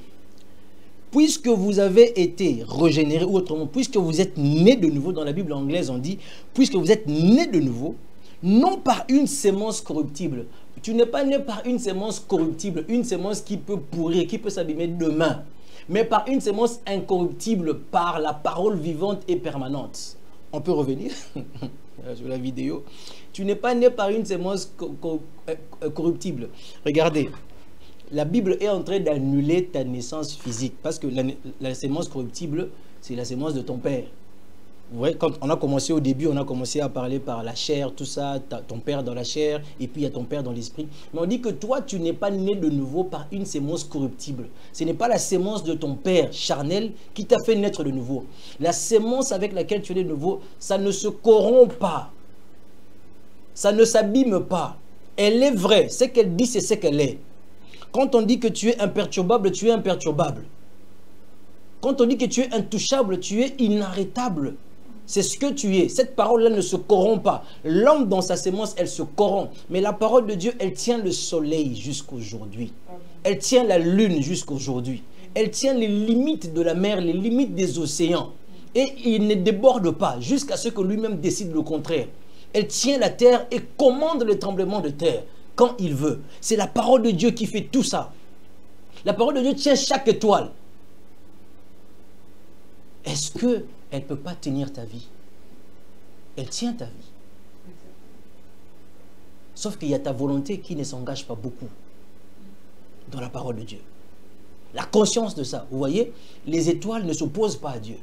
puisque vous avez été régénérés, ou autrement, puisque vous êtes nés de nouveau, dans la Bible anglaise on dit, puisque vous êtes nés de nouveau, non par une sémence corruptible. Tu n'es pas né par une sémence corruptible, une sémence qui peut pourrir, qui peut s'abîmer demain, mais par une sémence incorruptible, par la parole vivante et permanente. On peut revenir sur la vidéo. Tu n'es pas né par une sémence corruptible. Regardez. La Bible est en train d'annuler ta naissance physique. Parce que la sémence corruptible, c'est la sémence de ton père. Ouais, quand on a commencé au début, on a commencé à parler par la chair, tout ça, ton père dans la chair, et puis il y a ton père dans l'esprit. Mais on dit que toi, tu n'es pas né de nouveau par une sémence corruptible. Ce n'est pas la sémence de ton père charnel qui t'a fait naître de nouveau. La sémence avec laquelle tu es né de nouveau, ça ne se corrompt pas. Ça ne s'abîme pas. Elle est vraie. Ce qu'elle dit, c'est ce qu'elle est. Quand on dit que tu es imperturbable, tu es imperturbable. Quand on dit que tu es intouchable, tu es inarrêtable. C'est ce que tu es. Cette parole-là ne se corrompt pas. L'homme dans sa sémence, elle se corrompt. Mais la parole de Dieu, elle tient le soleil jusqu'aujourd'hui. Elle tient la lune jusqu'aujourd'hui. Elle tient les limites de la mer, les limites des océans. Et il ne déborde pas jusqu'à ce que lui-même décide le contraire. Elle tient la terre et commande le tremblement de terre quand il veut. C'est la parole de Dieu qui fait tout ça. La parole de Dieu tient chaque étoile. Est-ce qu'elle ne peut pas tenir ta vie? Elle tient ta vie. Sauf qu'il y a ta volonté qui ne s'engage pas beaucoup dans la parole de Dieu. La conscience de ça. Vous voyez, les étoiles ne s'opposent pas à Dieu.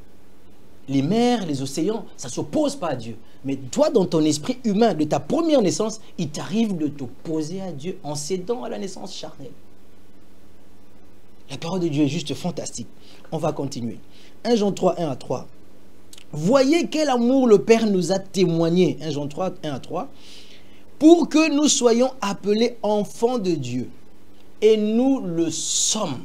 Les mers, les océans, ça ne s'oppose pas à Dieu. Mais toi, dans ton esprit humain, de ta première naissance, il t'arrive de t'opposer à Dieu en cédant à la naissance charnelle. La parole de Dieu est juste fantastique. On va continuer. 1 Jean 3, 1 à 3. Voyez quel amour le Père nous a témoigné. 1 Jean 3, 1 à 3. Pour que nous soyons appelés enfants de Dieu. Et nous le sommes.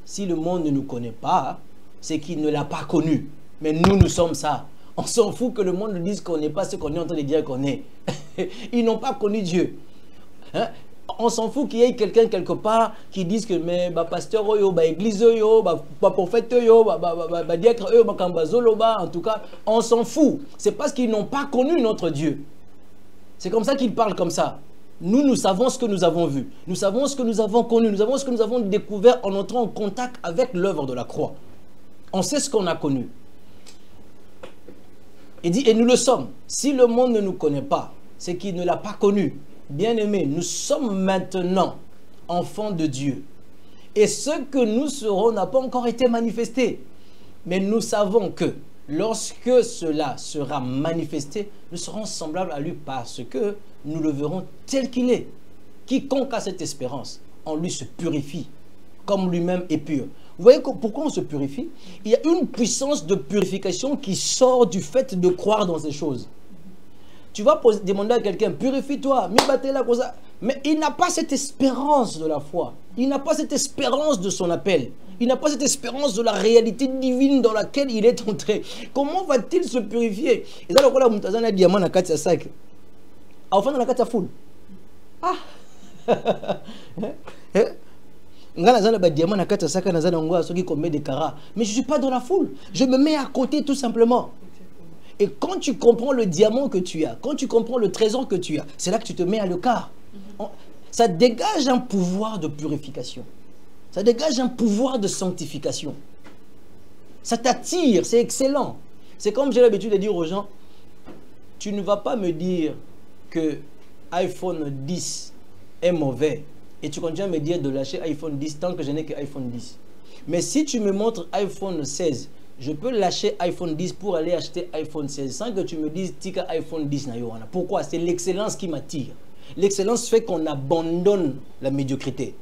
Si le monde ne nous connaît pas, c'est qu'il ne l'a pas connu. Mais nous, nous sommes ça. On s'en fout que le monde nous dise qu'on n'est pas ce qu'on est en train de dire qu'on est. Ils n'ont pas connu Dieu. Hein? On s'en fout qu'il y ait quelqu'un quelque part qui dise que mais pasteur yo, église yo, prophète yo, diacre yo, en tout cas, on s'en fout. C'est parce qu'ils n'ont pas connu notre Dieu. C'est comme ça qu'ils parlent comme ça. Nous, nous savons ce que nous avons vu. Nous savons ce que nous avons connu. Nous savons ce que nous avons découvert en entrant en contact avec l'œuvre de la croix. On sait ce qu'on a connu. Il dit, et nous le sommes. Si le monde ne nous connaît pas, c'est qu'il ne l'a pas connu. Bien-aimés, nous sommes maintenant enfants de Dieu. Et ce que nous serons n'a pas encore été manifesté. Mais nous savons que lorsque cela sera manifesté, nous serons semblables à lui parce que nous le verrons tel qu'il est. Quiconque a cette espérance, en lui se purifie, comme lui-même est pur. Vous voyez pourquoi on se purifie? Il y a une puissance de purification qui sort du fait de croire dans ces choses. Tu vas demander à quelqu'un, purifie-toi, mais il n'a pas cette espérance de la foi. Il n'a pas cette espérance de son appel. Il n'a pas cette espérance de la réalité divine dans laquelle il est entré. Comment va-t-il se purifier? Et ça, on a un diamant dans la sac. Enfin, dans la carte foule. Ah! Mais je ne suis pas dans la foule. Je me mets à côté tout simplement. Et quand tu comprends le diamant que tu as, quand tu comprends le trésor que tu as, c'est là que tu te mets à l'écart. Ça dégage un pouvoir de purification. Ça dégage un pouvoir de sanctification. Ça t'attire, c'est excellent. C'est comme j'ai l'habitude de dire aux gens, tu ne vas pas me dire que iPhone 10 est mauvais et tu continues à me dire de lâcher iPhone 10 tant que je n'ai que iPhone 10. Mais si tu me montres iPhone 16, je peux lâcher iPhone 10 pour aller acheter iPhone 16 sans que tu me dises tika iPhone 10 na yoana. Pourquoi? C'est l'excellence qui m'attire. L'excellence fait qu'on abandonne la médiocrité.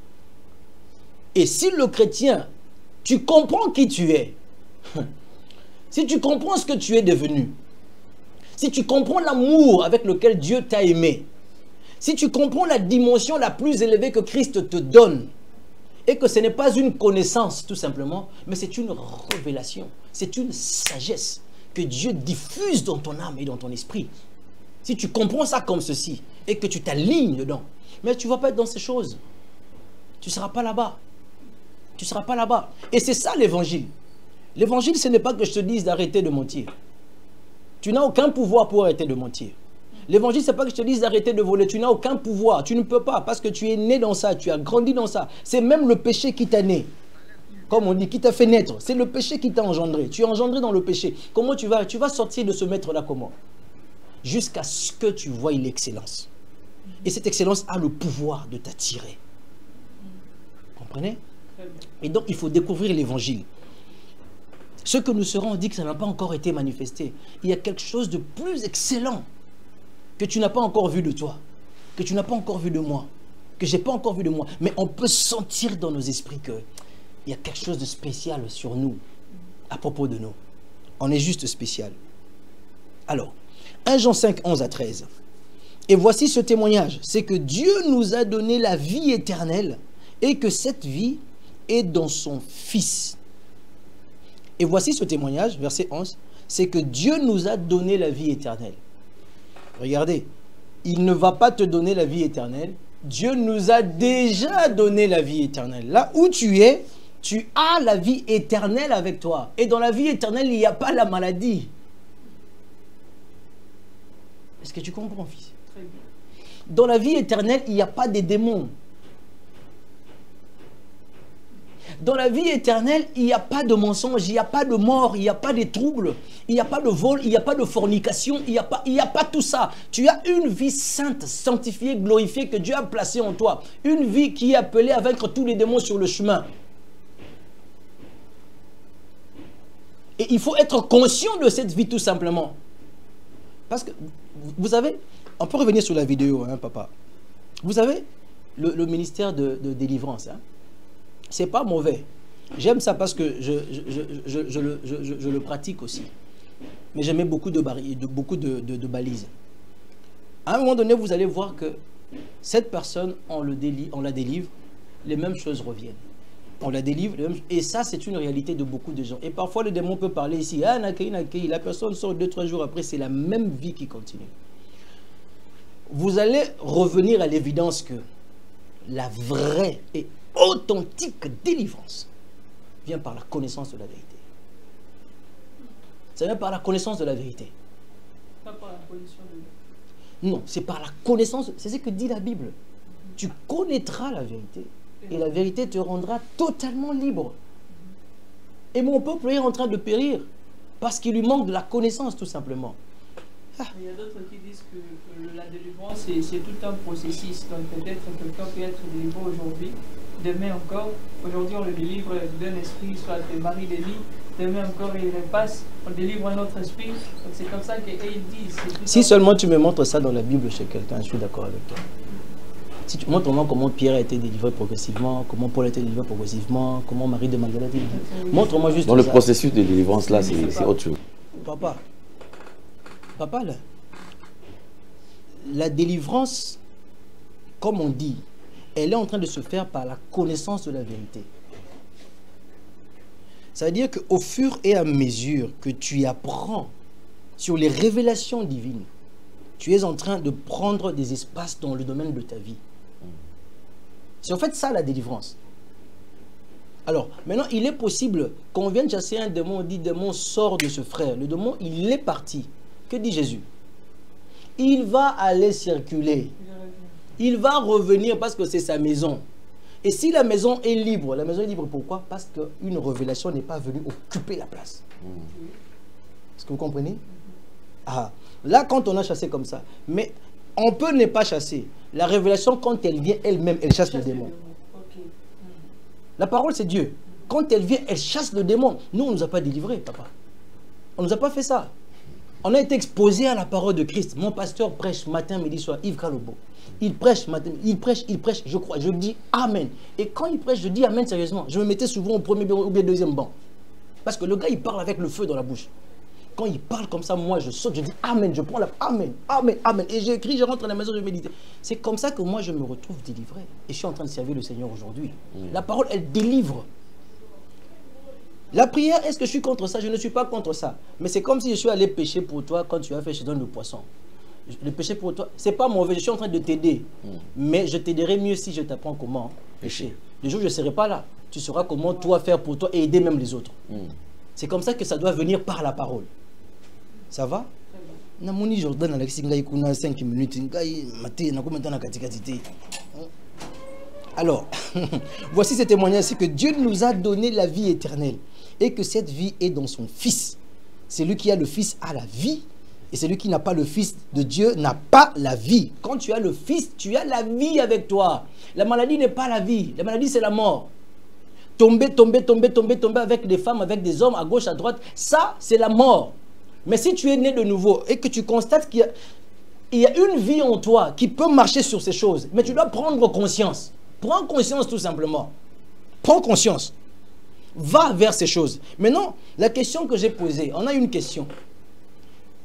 Et si le chrétien, tu comprends qui tu es, si tu comprends ce que tu es devenu, si tu comprends l'amour avec lequel Dieu t'a aimé, si tu comprends la dimension la plus élevée que Christ te donne, et que ce n'est pas une connaissance tout simplement, mais c'est une révélation, c'est une sagesse que Dieu diffuse dans ton âme et dans ton esprit. Si tu comprends ça comme ceci, et que tu t'alignes dedans, mais tu ne vas pas être dans ces choses. Tu ne seras pas là-bas. Tu ne seras pas là-bas. Et c'est ça l'évangile. L'évangile, ce n'est pas que je te dise d'arrêter de mentir. Tu n'as aucun pouvoir pour arrêter de mentir. L'évangile, ce n'est pas que je te dise d'arrêter de voler. Tu n'as aucun pouvoir. Tu ne peux pas parce que tu es né dans ça. Tu as grandi dans ça. C'est même le péché qui t'a né. Comme on dit, qui t'a fait naître. C'est le péché qui t'a engendré. Tu es engendré dans le péché. Comment tu vas sortir de ce maître-là comment? Jusqu'à ce que tu voies l'excellence. Et cette excellence a le pouvoir de t'attirer. Comprenez? Et donc, il faut découvrir l'évangile. Ce que nous serons, on dit que ça n'a pas encore été manifesté. Il y a quelque chose de plus excellent que tu n'as pas encore vu de toi, que tu n'as pas encore vu de moi, que je n'ai pas encore vu de moi. Mais on peut sentir dans nos esprits qu'il y a quelque chose de spécial sur nous, à propos de nous. On est juste spécial. Alors, 1 Jean 5, 11 à 13. Et voici ce témoignage, c'est que Dieu nous a donné la vie éternelle et que cette vie est dans son Fils. Et voici ce témoignage, verset 11, c'est que Dieu nous a donné la vie éternelle. Regardez, il ne va pas te donner la vie éternelle, Dieu nous a déjà donné la vie éternelle. Là où tu es, tu as la vie éternelle avec toi. Et dans la vie éternelle, il n'y a pas la maladie. Est-ce que tu comprends, fils? Très bien. Dans la vie éternelle, il n'y a pas des démons. Dans la vie éternelle, il n'y a pas de mensonge, il n'y a pas de mort, il n'y a pas de troubles, il n'y a pas de vol, il n'y a pas de fornication, il n'y a pas tout ça. Tu as une vie sainte, sanctifiée, glorifiée que Dieu a placée en toi. Une vie qui est appelée à vaincre tous les démons sur le chemin. Et il faut être conscient de cette vie tout simplement. Parce que, vous savez, on peut revenir sur la vidéo, hein, papa. Vous savez, le ministère de délivrance, hein, c'est pas mauvais. J'aime ça parce que je le pratique aussi. Mais j'aimais beaucoup de balises. À un moment donné, vous allez voir que cette personne, on la délivre, les mêmes choses reviennent. On la délivre, et ça, c'est une réalité de beaucoup de gens. Et parfois, le démon peut parler ici, ah, la personne sort 2-3 jours après, c'est la même vie qui continue. Vous allez revenir à l'évidence que la vraie et authentique délivrance vient par la connaissance de la vérité. Ça vient par la connaissance de la vérité. Pas par la position de Dieu. Non, c'est par la connaissance, c'est ce que dit la Bible. Tu connaîtras la vérité et la vérité te rendra totalement libre. Et mon peuple est en train de périr parce qu'il lui manque de la connaissance tout simplement. Il y a d'autres qui disent que la délivrance, c'est tout un processus. Donc peut-être quelqu'un peut être délivré aujourd'hui, demain encore. Aujourd'hui, on le délivre d'un esprit, soit de mari d'Élie. Demain encore, il repasse, on délivre un autre esprit. Donc c'est comme ça qu'ils disent. Si seulement tu me montres ça dans la Bible chez quelqu'un, je suis d'accord avec toi. Si tu montres-moi comment Pierre a été délivré progressivement, comment Paul a été délivré progressivement, comment Marie de Magdala a été délivrée. Montre-moi juste dans ça. Le processus de délivrance, là, c'est autre chose. Papa, là, la délivrance, comme on dit, elle est en train de se faire par la connaissance de la vérité. Ça veut dire qu'au fur et à mesure que tu apprends sur les révélations divines, tu es en train de prendre des espaces dans le domaine de ta vie. C'est en fait ça la délivrance. Alors, maintenant, il est possible qu'on vienne chasser un démon, on dit démon sort de ce frère. Le démon, il est parti. Que dit Jésus? Il va aller circuler. Il va revenir parce que c'est sa maison. Et si la maison est libre pourquoi? Parce qu'une révélation n'est pas venue occuper la place. Est-ce que vous comprenez? Ah, là, quand on a chassé comme ça, mais on peut ne pas chasser. La révélation, quand elle vient elle-même, elle chasse le démon. La parole, c'est Dieu. Quand elle vient, elle chasse le démon. Nous, on ne nous a pas délivrés, papa. On ne nous a pas fait ça. On a été exposé à la parole de Christ. Mon pasteur prêche matin, midi, soir, Yves Kalobo. Il prêche matin, il prêche, je crois, je dis Amen. Et quand il prêche, je dis Amen sérieusement. Je me mettais souvent au premier ou bien deuxième banc. Parce que le gars, il parle avec le feu dans la bouche. Quand il parle comme ça, moi, je saute, je dis Amen, je prends la Amen, Amen, Amen. Et j'écris, je rentre à la maison, je médite. C'est comme ça que moi, je me retrouve délivré. Et je suis en train de servir le Seigneur aujourd'hui. La parole, elle délivre. La prière, est-ce que je suis contre ça? Je ne suis pas contre ça. Mais c'est comme si je suis allé pêcher pour toi quand tu as fait, je te donne le poisson. Le péché pour toi, c'est pas mauvais, je suis en train de t'aider. Mais je t'aiderai mieux si je t'apprends comment pécher. Le jour où je ne serai pas là, tu sauras comment toi faire pour toi et aider même les autres. C'est comme ça que ça doit venir par la parole. Ça va? Namoni Jordan Alexis ngai kuna 5 minutes ngai maté na komenta na katikati. Alors, voici ce témoignage, c'est que Dieu nous a donné la vie éternelle et que cette vie est dans son Fils. Celui qui a le Fils a la vie et celui qui n'a pas le Fils de Dieu n'a pas la vie. Quand tu as le Fils, tu as la vie avec toi. La maladie n'est pas la vie, la maladie c'est la mort. tomber avec des femmes, avec des hommes à gauche, à droite, ça, c'est la mort. Mais si tu es né de nouveau et que tu constates qu'il y a une vie en toi qui peut marcher sur ces choses, mais tu dois prendre conscience. Prends conscience tout simplement. Prends conscience. Va vers ces choses. Maintenant, la question que j'ai posée, on a une question.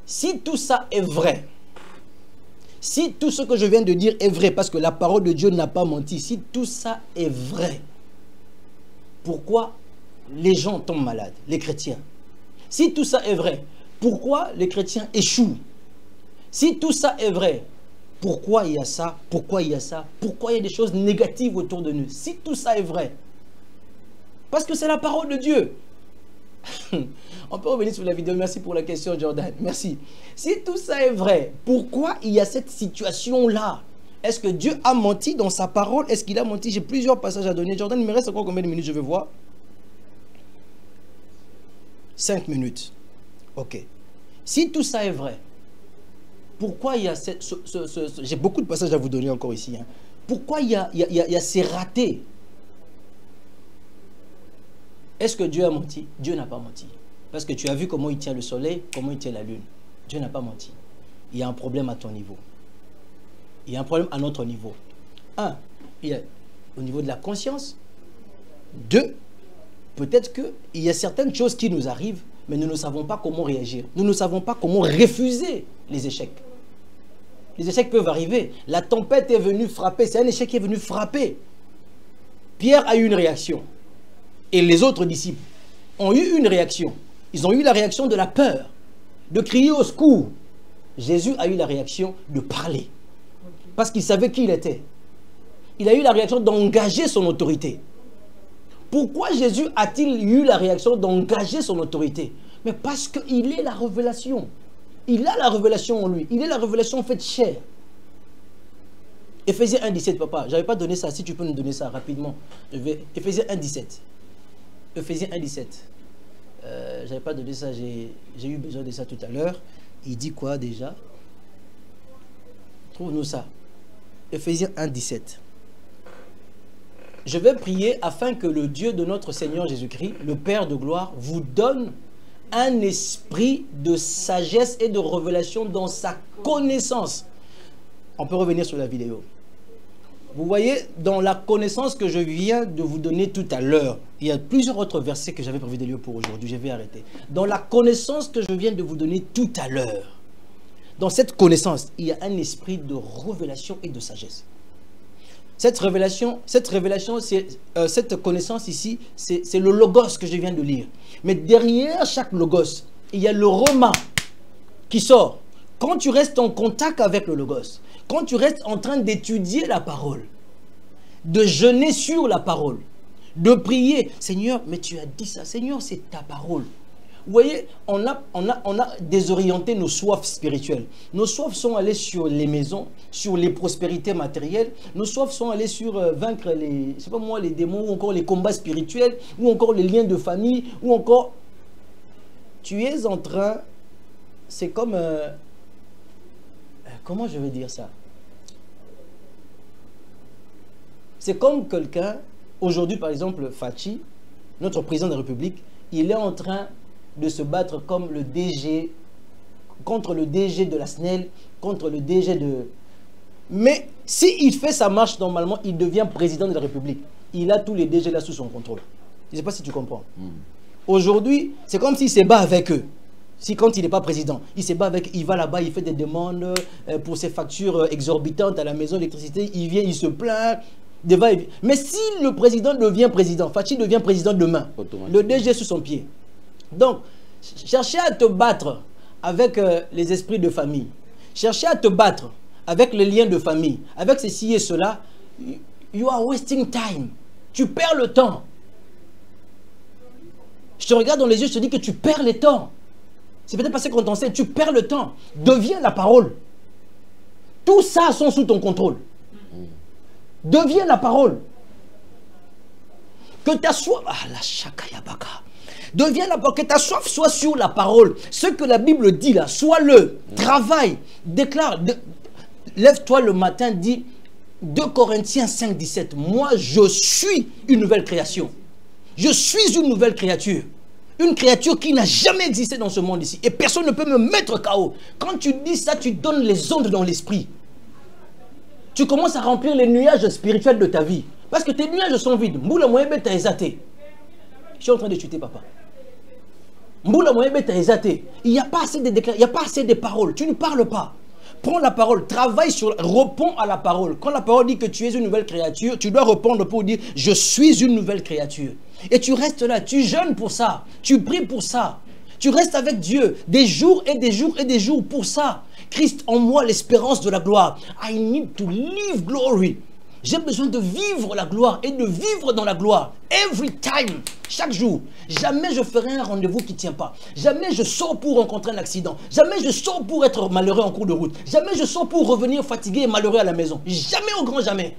Si tout ça est vrai, si tout ce que je viens de dire est vrai, parce que la parole de Dieu n'a pas menti, si tout ça est vrai, pourquoi les gens tombent malades, les chrétiens? Si tout ça est vrai, pourquoi les chrétiens échouent? Si tout ça est vrai, pourquoi il y a ça? Pourquoi il y a ça? Pourquoi il y a des choses négatives autour de nous? Si tout ça est vrai, parce que c'est la parole de Dieu. On peut revenir sur la vidéo. Merci pour la question, Jordan. Merci. Si tout ça est vrai, pourquoi il y a cette situation-là? Est-ce que Dieu a menti dans sa parole? Est-ce qu'il a menti? J'ai plusieurs passages à donner. Jordan, il me reste encore combien de minutes? Je vais voir. 5 minutes. Ok. Si tout ça est vrai, pourquoi il y a j'ai beaucoup de passages à vous donner encore ici. Hein. Pourquoi il y a ces ratés? Est-ce que Dieu a menti? Dieu n'a pas menti. Parce que tu as vu comment il tient le soleil, comment il tient la lune. Dieu n'a pas menti. Il y a un problème à ton niveau. Il y a un problème à notre niveau. 1, il y a au niveau de la conscience. 2, peut-être qu'il y a certaines choses qui nous arrivent, mais nous ne savons pas comment réagir. Nous ne savons pas comment refuser les échecs. Les échecs peuvent arriver. La tempête est venue frapper. C'est un échec qui est venu frapper. Pierre a eu une réaction. Et les autres disciples ont eu une réaction. Ils ont eu la réaction de la peur, de crier au secours. Jésus a eu la réaction de parler. Parce qu'il savait qui il était. Il a eu la réaction d'engager son autorité. Pourquoi Jésus a-t-il eu la réaction d'engager son autorité? Mais parce qu'il est la révélation. Il a la révélation en lui. Il est la révélation faite chair. Éphésiens 1,17, papa. Je n'avais pas donné ça. Si tu peux nous donner ça rapidement. Éphésiens 1,17. Éphésiens 1,17. Je n'avais pas donné ça. J'ai eu besoin de ça tout à l'heure. Il dit quoi déjà? Trouve-nous ça. Éphésiens 1,17. Je vais prier afin que le Dieu de notre Seigneur Jésus-Christ, le Père de gloire, vous donne un esprit de sagesse et de révélation dans sa connaissance. On peut revenir sur la vidéo. Vous voyez, dans la connaissance que je viens de vous donner tout à l'heure, il y a plusieurs autres versets que j'avais prévu de lire pour aujourd'hui. Je vais arrêter. Dans la connaissance que je viens de vous donner tout à l'heure, dans cette connaissance, il y a un esprit de révélation et de sagesse. Cette connaissance ici, c'est le logos que je viens de lire. Mais derrière chaque logos, il y a le rhéma qui sort. Quand tu restes en contact avec le logos, quand tu restes en train d'étudier la parole, de jeûner sur la parole, de prier, Seigneur, mais tu as dit ça, Seigneur, c'est ta parole. Vous voyez, on a désorienté nos soifs spirituelles. Nos soifs sont allés sur les maisons, sur les prospérités matérielles. Nos soifs sont allés sur vaincre les, je sais pas moi, les démons, ou encore les combats spirituels, ou encore les liens de famille, ou encore... Tu es en train... C'est comme... comment je vais dire ça? C'est comme quelqu'un... Aujourd'hui, par exemple, Fachi, notre président de la République, il est en train de se battre comme le DG, contre le DG de la SNEL, contre le DG de... Mais s'il fait sa marche normalement, il devient président de la République. Il a tous les DG là sous son contrôle. Je ne sais pas si tu comprends. Aujourd'hui, c'est comme s'il se bat avec eux. Si quand il n'est pas président, il se bat avec, il va là-bas, il fait des demandes pour ses factures exorbitantes à la maison d'électricité, il vient, il se plaint. Mais si le président devient président, Fachi devient président demain, le DG est sous son pied. Donc, cherchez à te battre avec les esprits de famille. Cherchez à te battre avec les liens de famille, avec ceci et cela. You are wasting time. Tu perds le temps. Je te regarde dans les yeux, je te dis que tu perds le temps. C'est peut-être parce qu'on t'enseigne, tu perds le temps. Deviens la parole. Tout ça sont sous ton contrôle. Deviens la parole. Que ta soif... Ah, la chakayabaka. Deviens la parole. Que ta soif soit sur la parole. Ce que la Bible dit là, sois-le. Travaille. Déclare. Lève-toi le matin, dis 2 Corinthiens 5, 17. Moi, je suis une nouvelle création. Je suis une nouvelle créature. Une créature qui n'a jamais existé dans ce monde ici. Et personne ne peut me mettre KO. Quand tu dis ça, tu donnes les ondes dans l'esprit. Tu commences à remplir les nuages spirituels de ta vie. Parce que tes nuages sont vides. Mboula moyebe t'a exaté. Je suis en train de chuter, papa. Mboula moyebe t'a exaté. Il n'y a pas assez de déclarations, il n'y a pas assez de paroles. Tu ne parles pas. Prends la parole, travaille sur, réponds à la parole. Quand la parole dit que tu es une nouvelle créature, tu dois répondre pour dire je suis une nouvelle créature. Et tu restes là, tu jeûnes pour ça, tu pries pour ça. Tu restes avec Dieu des jours et des jours et des jours pour ça. Christ en moi, l'espérance de la gloire. I need to live glory. J'ai besoin de vivre la gloire et de vivre dans la gloire. Every time, chaque jour. Jamais je ferai un rendez-vous qui ne tient pas. Jamais je sors pour rencontrer un accident. Jamais je sors pour être malheureux en cours de route. Jamais je sors pour revenir fatigué et malheureux à la maison. Jamais au grand jamais.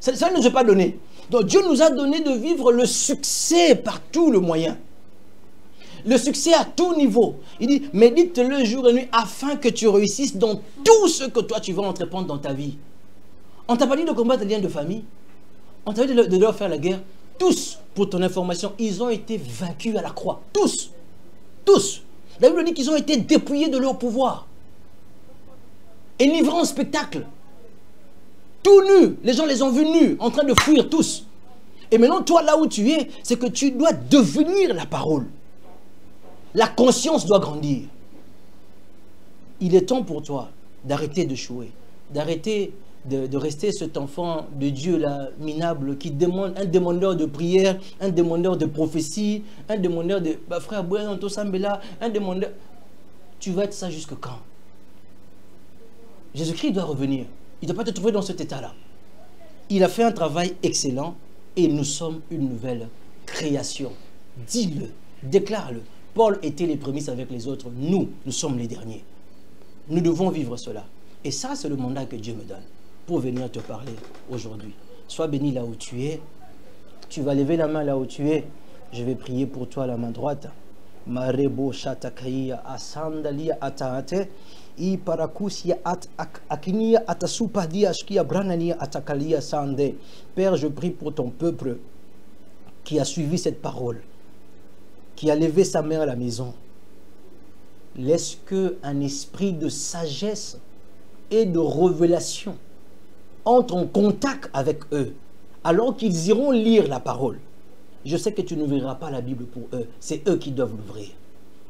Ça ne nous est pas donné. Donc Dieu nous a donné de vivre le succès par tout le moyen. Le succès à tout niveau. Il dit, médite-le jour et nuit afin que tu réussisses dans tout ce que toi tu vas entreprendre dans ta vie. On t'a pas dit de combattre les liens de famille. On t'a dit de leur faire la guerre. Tous, pour ton information, ils ont été vaincus à la croix. Tous. Tous. La Bible dit qu'ils ont été dépouillés de leur pouvoir. Et livrés en spectacle. Tout nus. Les gens les ont vus nus, en train de fuir tous. Et maintenant, toi, là où tu es, c'est que tu dois devenir la parole. La conscience doit grandir. Il est temps pour toi d'arrêter de jouer, d'arrêter de rester cet enfant de Dieu là, minable, qui demande, un demandeur de prière, un demandeur de prophétie, un demandeur de frère Bouenanto Sambela, un demandeur. Tu vas être ça jusque quand? Jésus-Christ doit revenir. Il ne doit pas te trouver dans cet état-là. Il a fait un travail excellent et nous sommes une nouvelle création. Dis-le, déclare-le. Paul était les prémices avec les autres. Nous sommes les derniers. Nous devons vivre cela. Et ça, c'est le mandat que Dieu me donne pour venir te parler aujourd'hui. Sois béni là où tu es. Tu vas lever la main là où tu es. Je vais prier pour toi la main droite. Marebo shatakaya asandalia ataate I parakusia akinia atasupadia shkia branania atakalia sande. Père, je prie pour ton peuple qui a suivi cette parole, qui a levé sa main à la maison. Laisse qu'un esprit de sagesse et de révélation entre en contact avec eux, alors qu'ils iront lire la parole. Je sais que tu n'ouvriras pas la Bible pour eux, c'est eux qui doivent l'ouvrir.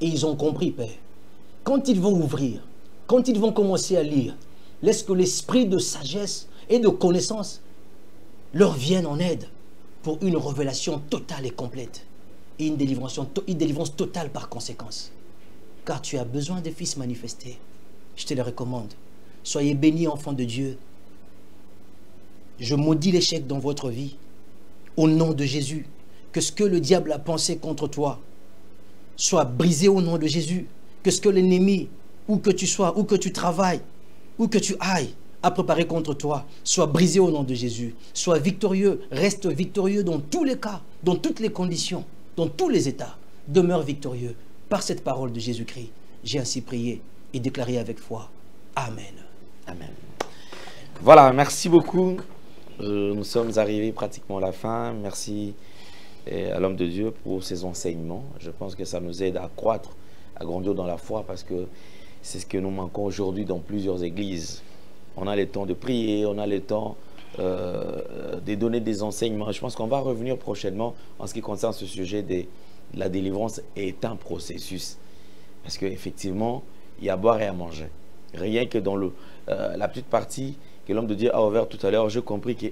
Et ils ont compris, Père. Quand ils vont ouvrir, quand ils vont commencer à lire, laisse que l'esprit de sagesse et de connaissance leur vienne en aide pour une révélation totale et complète. Et une délivrance totale par conséquence. Car tu as besoin des fils manifestés. Je te les recommande. Soyez bénis, enfants de Dieu. Je maudis l'échec dans votre vie. Au nom de Jésus. Que ce que le diable a pensé contre toi soit brisé au nom de Jésus. Que ce que l'ennemi, où que tu sois, où que tu travailles, où que tu ailles, a préparé contre toi, soit brisé au nom de Jésus. Sois victorieux. Reste victorieux dans tous les cas, dans toutes les conditions, dans tous les états. Demeure victorieux. Par cette parole de Jésus-Christ, j'ai ainsi prié et déclaré avec foi. Amen. Amen. Voilà, merci beaucoup. Nous sommes arrivés pratiquement à la fin. Merci à l'homme de Dieu pour ses enseignements. Je pense que ça nous aide à croître, à grandir dans la foi, parce que c'est ce que nous manquons aujourd'hui dans plusieurs églises. On a le temps de prier, on a le temps de donner des enseignements. Je pense qu'on va revenir prochainement en ce qui concerne ce sujet de la délivrance est un processus. Parce qu'effectivement, il y a à boire et à manger. Rien que dans la petite partie que l'homme de Dieu a ouvert tout à l'heure, j'ai compris que,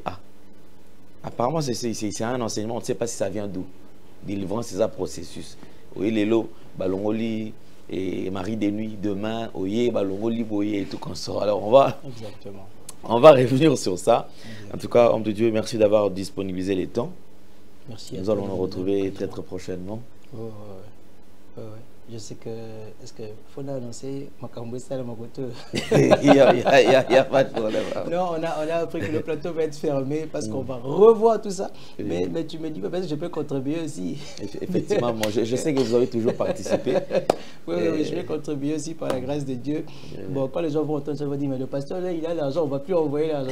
apparemment, c'est un enseignement, on ne sait pas si ça vient d'où. Délivrance, c'est un processus. Oui, les lots, Balongoli et Marie des Nuits, demain, Oye, Balongoli, Boye et tout comme ça. Alors, on va revenir sur ça. En tout cas, homme de Dieu, merci d'avoir disponibilisé les temps. Merci. Nous allons nous retrouver très prochainement. je sais que, est-ce que faut annoncer Makambo Sala Makoto? Il n'y a pas de problème. Non, on a appris que le plateau va être fermé parce qu'on va revoir tout ça. Mais tu me dis, peut-être que je peux contribuer aussi. Effectivement, moi, je sais que vous avez toujours participé. Oui, je vais contribuer aussi par la grâce de Dieu. Bon, quand les gens vont entendre ça, ils vont dire, mais le pasteur, là, il a l'argent, on ne va plus envoyer l'argent.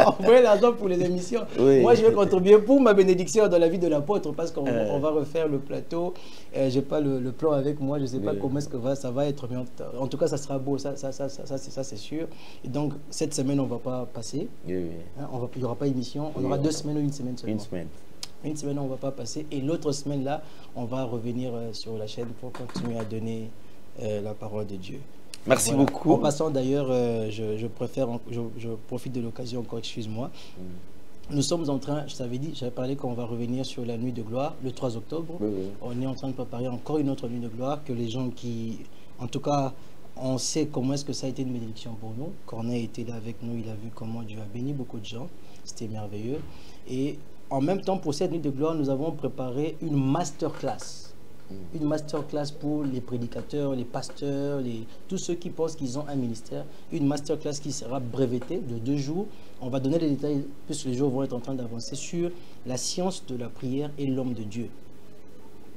Envoyer l'argent pour les émissions. Oui. Moi, je vais contribuer pour ma bénédiction dans la vie de l'apôtre parce qu'on va refaire le plateau. Je n'ai pas le plan avec moi, je ne sais pas comment est-ce que ça va être, mais en tout cas, ça sera beau, ça c'est sûr. Et donc, cette semaine, on ne va pas passer. Hein, il n'y aura pas d'émission. On aura 2 semaines ou une semaine seulement. Une semaine, on ne va pas passer. Et l'autre semaine, là, on va revenir sur la chaîne pour continuer à donner la parole de Dieu. Merci beaucoup. En passant, d'ailleurs, je profite de l'occasion encore, excuse-moi. Nous sommes en train, je t'avais dit, j'avais parlé qu'on va revenir sur la nuit de gloire, le 3 octobre. On est en train de préparer encore une autre nuit de gloire, que les gens qui, en tout cas, on sait comment est-ce que ça a été une bénédiction pour nous. Corneille était là avec nous, il a vu comment Dieu a béni beaucoup de gens. C'était merveilleux. Et en même temps, pour cette nuit de gloire, nous avons préparé une masterclass. Une masterclass pour les prédicateurs, les pasteurs, tous ceux qui pensent qu'ils ont un ministère. Une masterclass qui sera brevetée de 2 jours. On va donner les détails, puisque les jours vont être en train d'avancer, sur la science de la prière et l'homme de Dieu.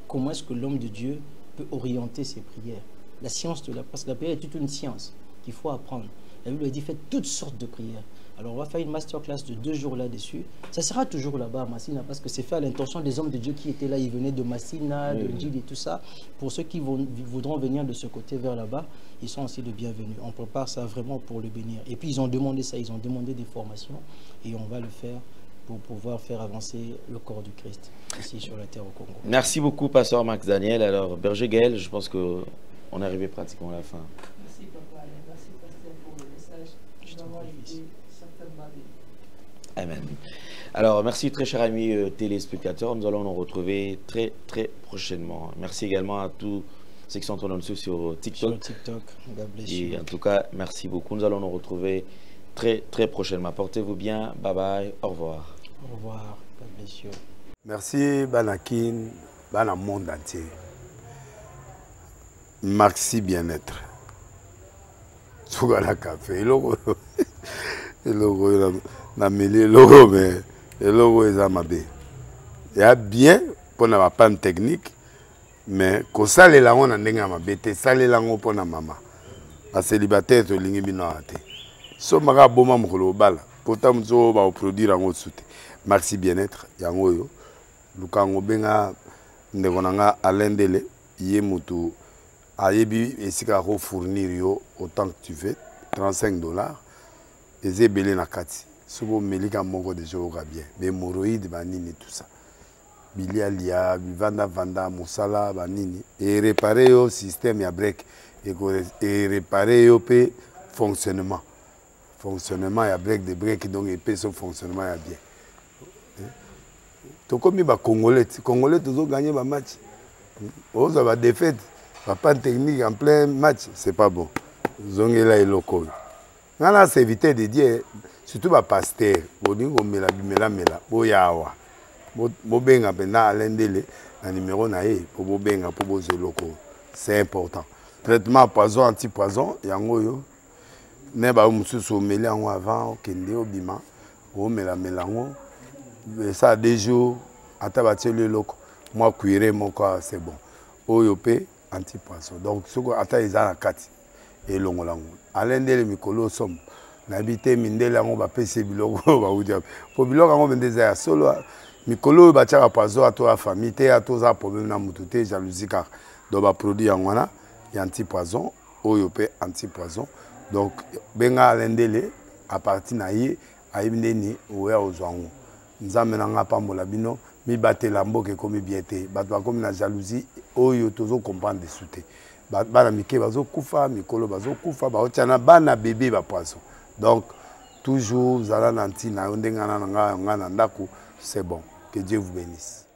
Comment est-ce que l'homme de Dieu peut orienter ses prières? La science de la prière, parce que la prière est toute une science qu'il faut apprendre. La Bible dit, faites toutes sortes de prières. Alors, on va faire une masterclass de 2 jours là-dessus. Ça sera toujours là-bas à Massina, parce que c'est fait à l'intention des hommes de Dieu qui étaient là. Ils venaient de Massina, de Gilles et tout ça. Pour ceux qui voudront venir de ce côté vers là-bas, ils sont aussi de bienvenus. On prépare ça vraiment pour le bénir. Et puis, ils ont demandé ça, ils ont demandé des formations. Et on va le faire pour pouvoir faire avancer le corps du Christ ici sur la terre au Congo. Merci beaucoup, pasteur Max Daniel. Alors, Berger Gaël, je pense qu'on est arrivé pratiquement à la fin. Merci, papa. Merci, pasteur, pour le message. Amen. Alors, merci très chers amis téléspectateurs. Nous allons nous retrouver très prochainement. Merci également à tous ceux qui sont en train de nous suivre sur TikTok. Et en tout cas, merci beaucoup. Nous allons nous retrouver très prochainement. Portez-vous bien. Bye bye. Au revoir. Au revoir. God bless you. Merci Banakin, Bana monde entier. Maxi bien-être. Sougala café. Le logo na mêlé logo mais le logo est amabé. Il y a bien pour na panne technique mais ko sale la on ndenga mabete sale la ngo pona mama. Ba célibataire to lingi bino ate. So maka boma mukolo bala. Pourtant mzo ba produire ngo soute. Maxi bien-être yango yo. Lukango benga ndekonanga alendele yé mutu ayebi esika ko fournir yo autant que tu veux $35. Et belé na kati. Sobo melika moko de jour bien. Mais hémorroïdes banini tout ça. Bilia lia, vanda musala banini. Et réparer au système ya break et réparer au pe fonctionnement. Fonctionnement ya break de break donc et pe son fonctionnement ya bien. To comme ba congolais toujours gagner ba match. On va défaite. Pas technique en plein match, c'est pas bon. Zongela et loco. On a évité de dire, surtout les pasteurs, c'est important. Traitement poison, anti-poison, yango ne ba mususu meli yango avant kende obima o mela melango ça a 2 jours atabati le loko moi cuire mon corps c'est bon oyo pe anti-poison donc soko ata izana kati et longolango alendele mikolo somme n'habité mindele yango ba pese biloko ba udia po biloko yango bendeza ya solo mikolo ba tchaka poison ato a famille te ato za problème na mutu te jalousie car do ba produit yango na anti-poison oyo pe anti-poison donc benga alendele à partir na ye ayimdeni oya ozwango nzambe na nga pambola bino mi batela mboke komi biete bato bakomi na jalousie oyo tozo comprendre soute bana mike bazo kufa mikolo bazo kufa baotiana bana bébé ba poisson donc toujours zala nanti na ndenga na nga na ndako c'est bon que Dieu vous bénisse.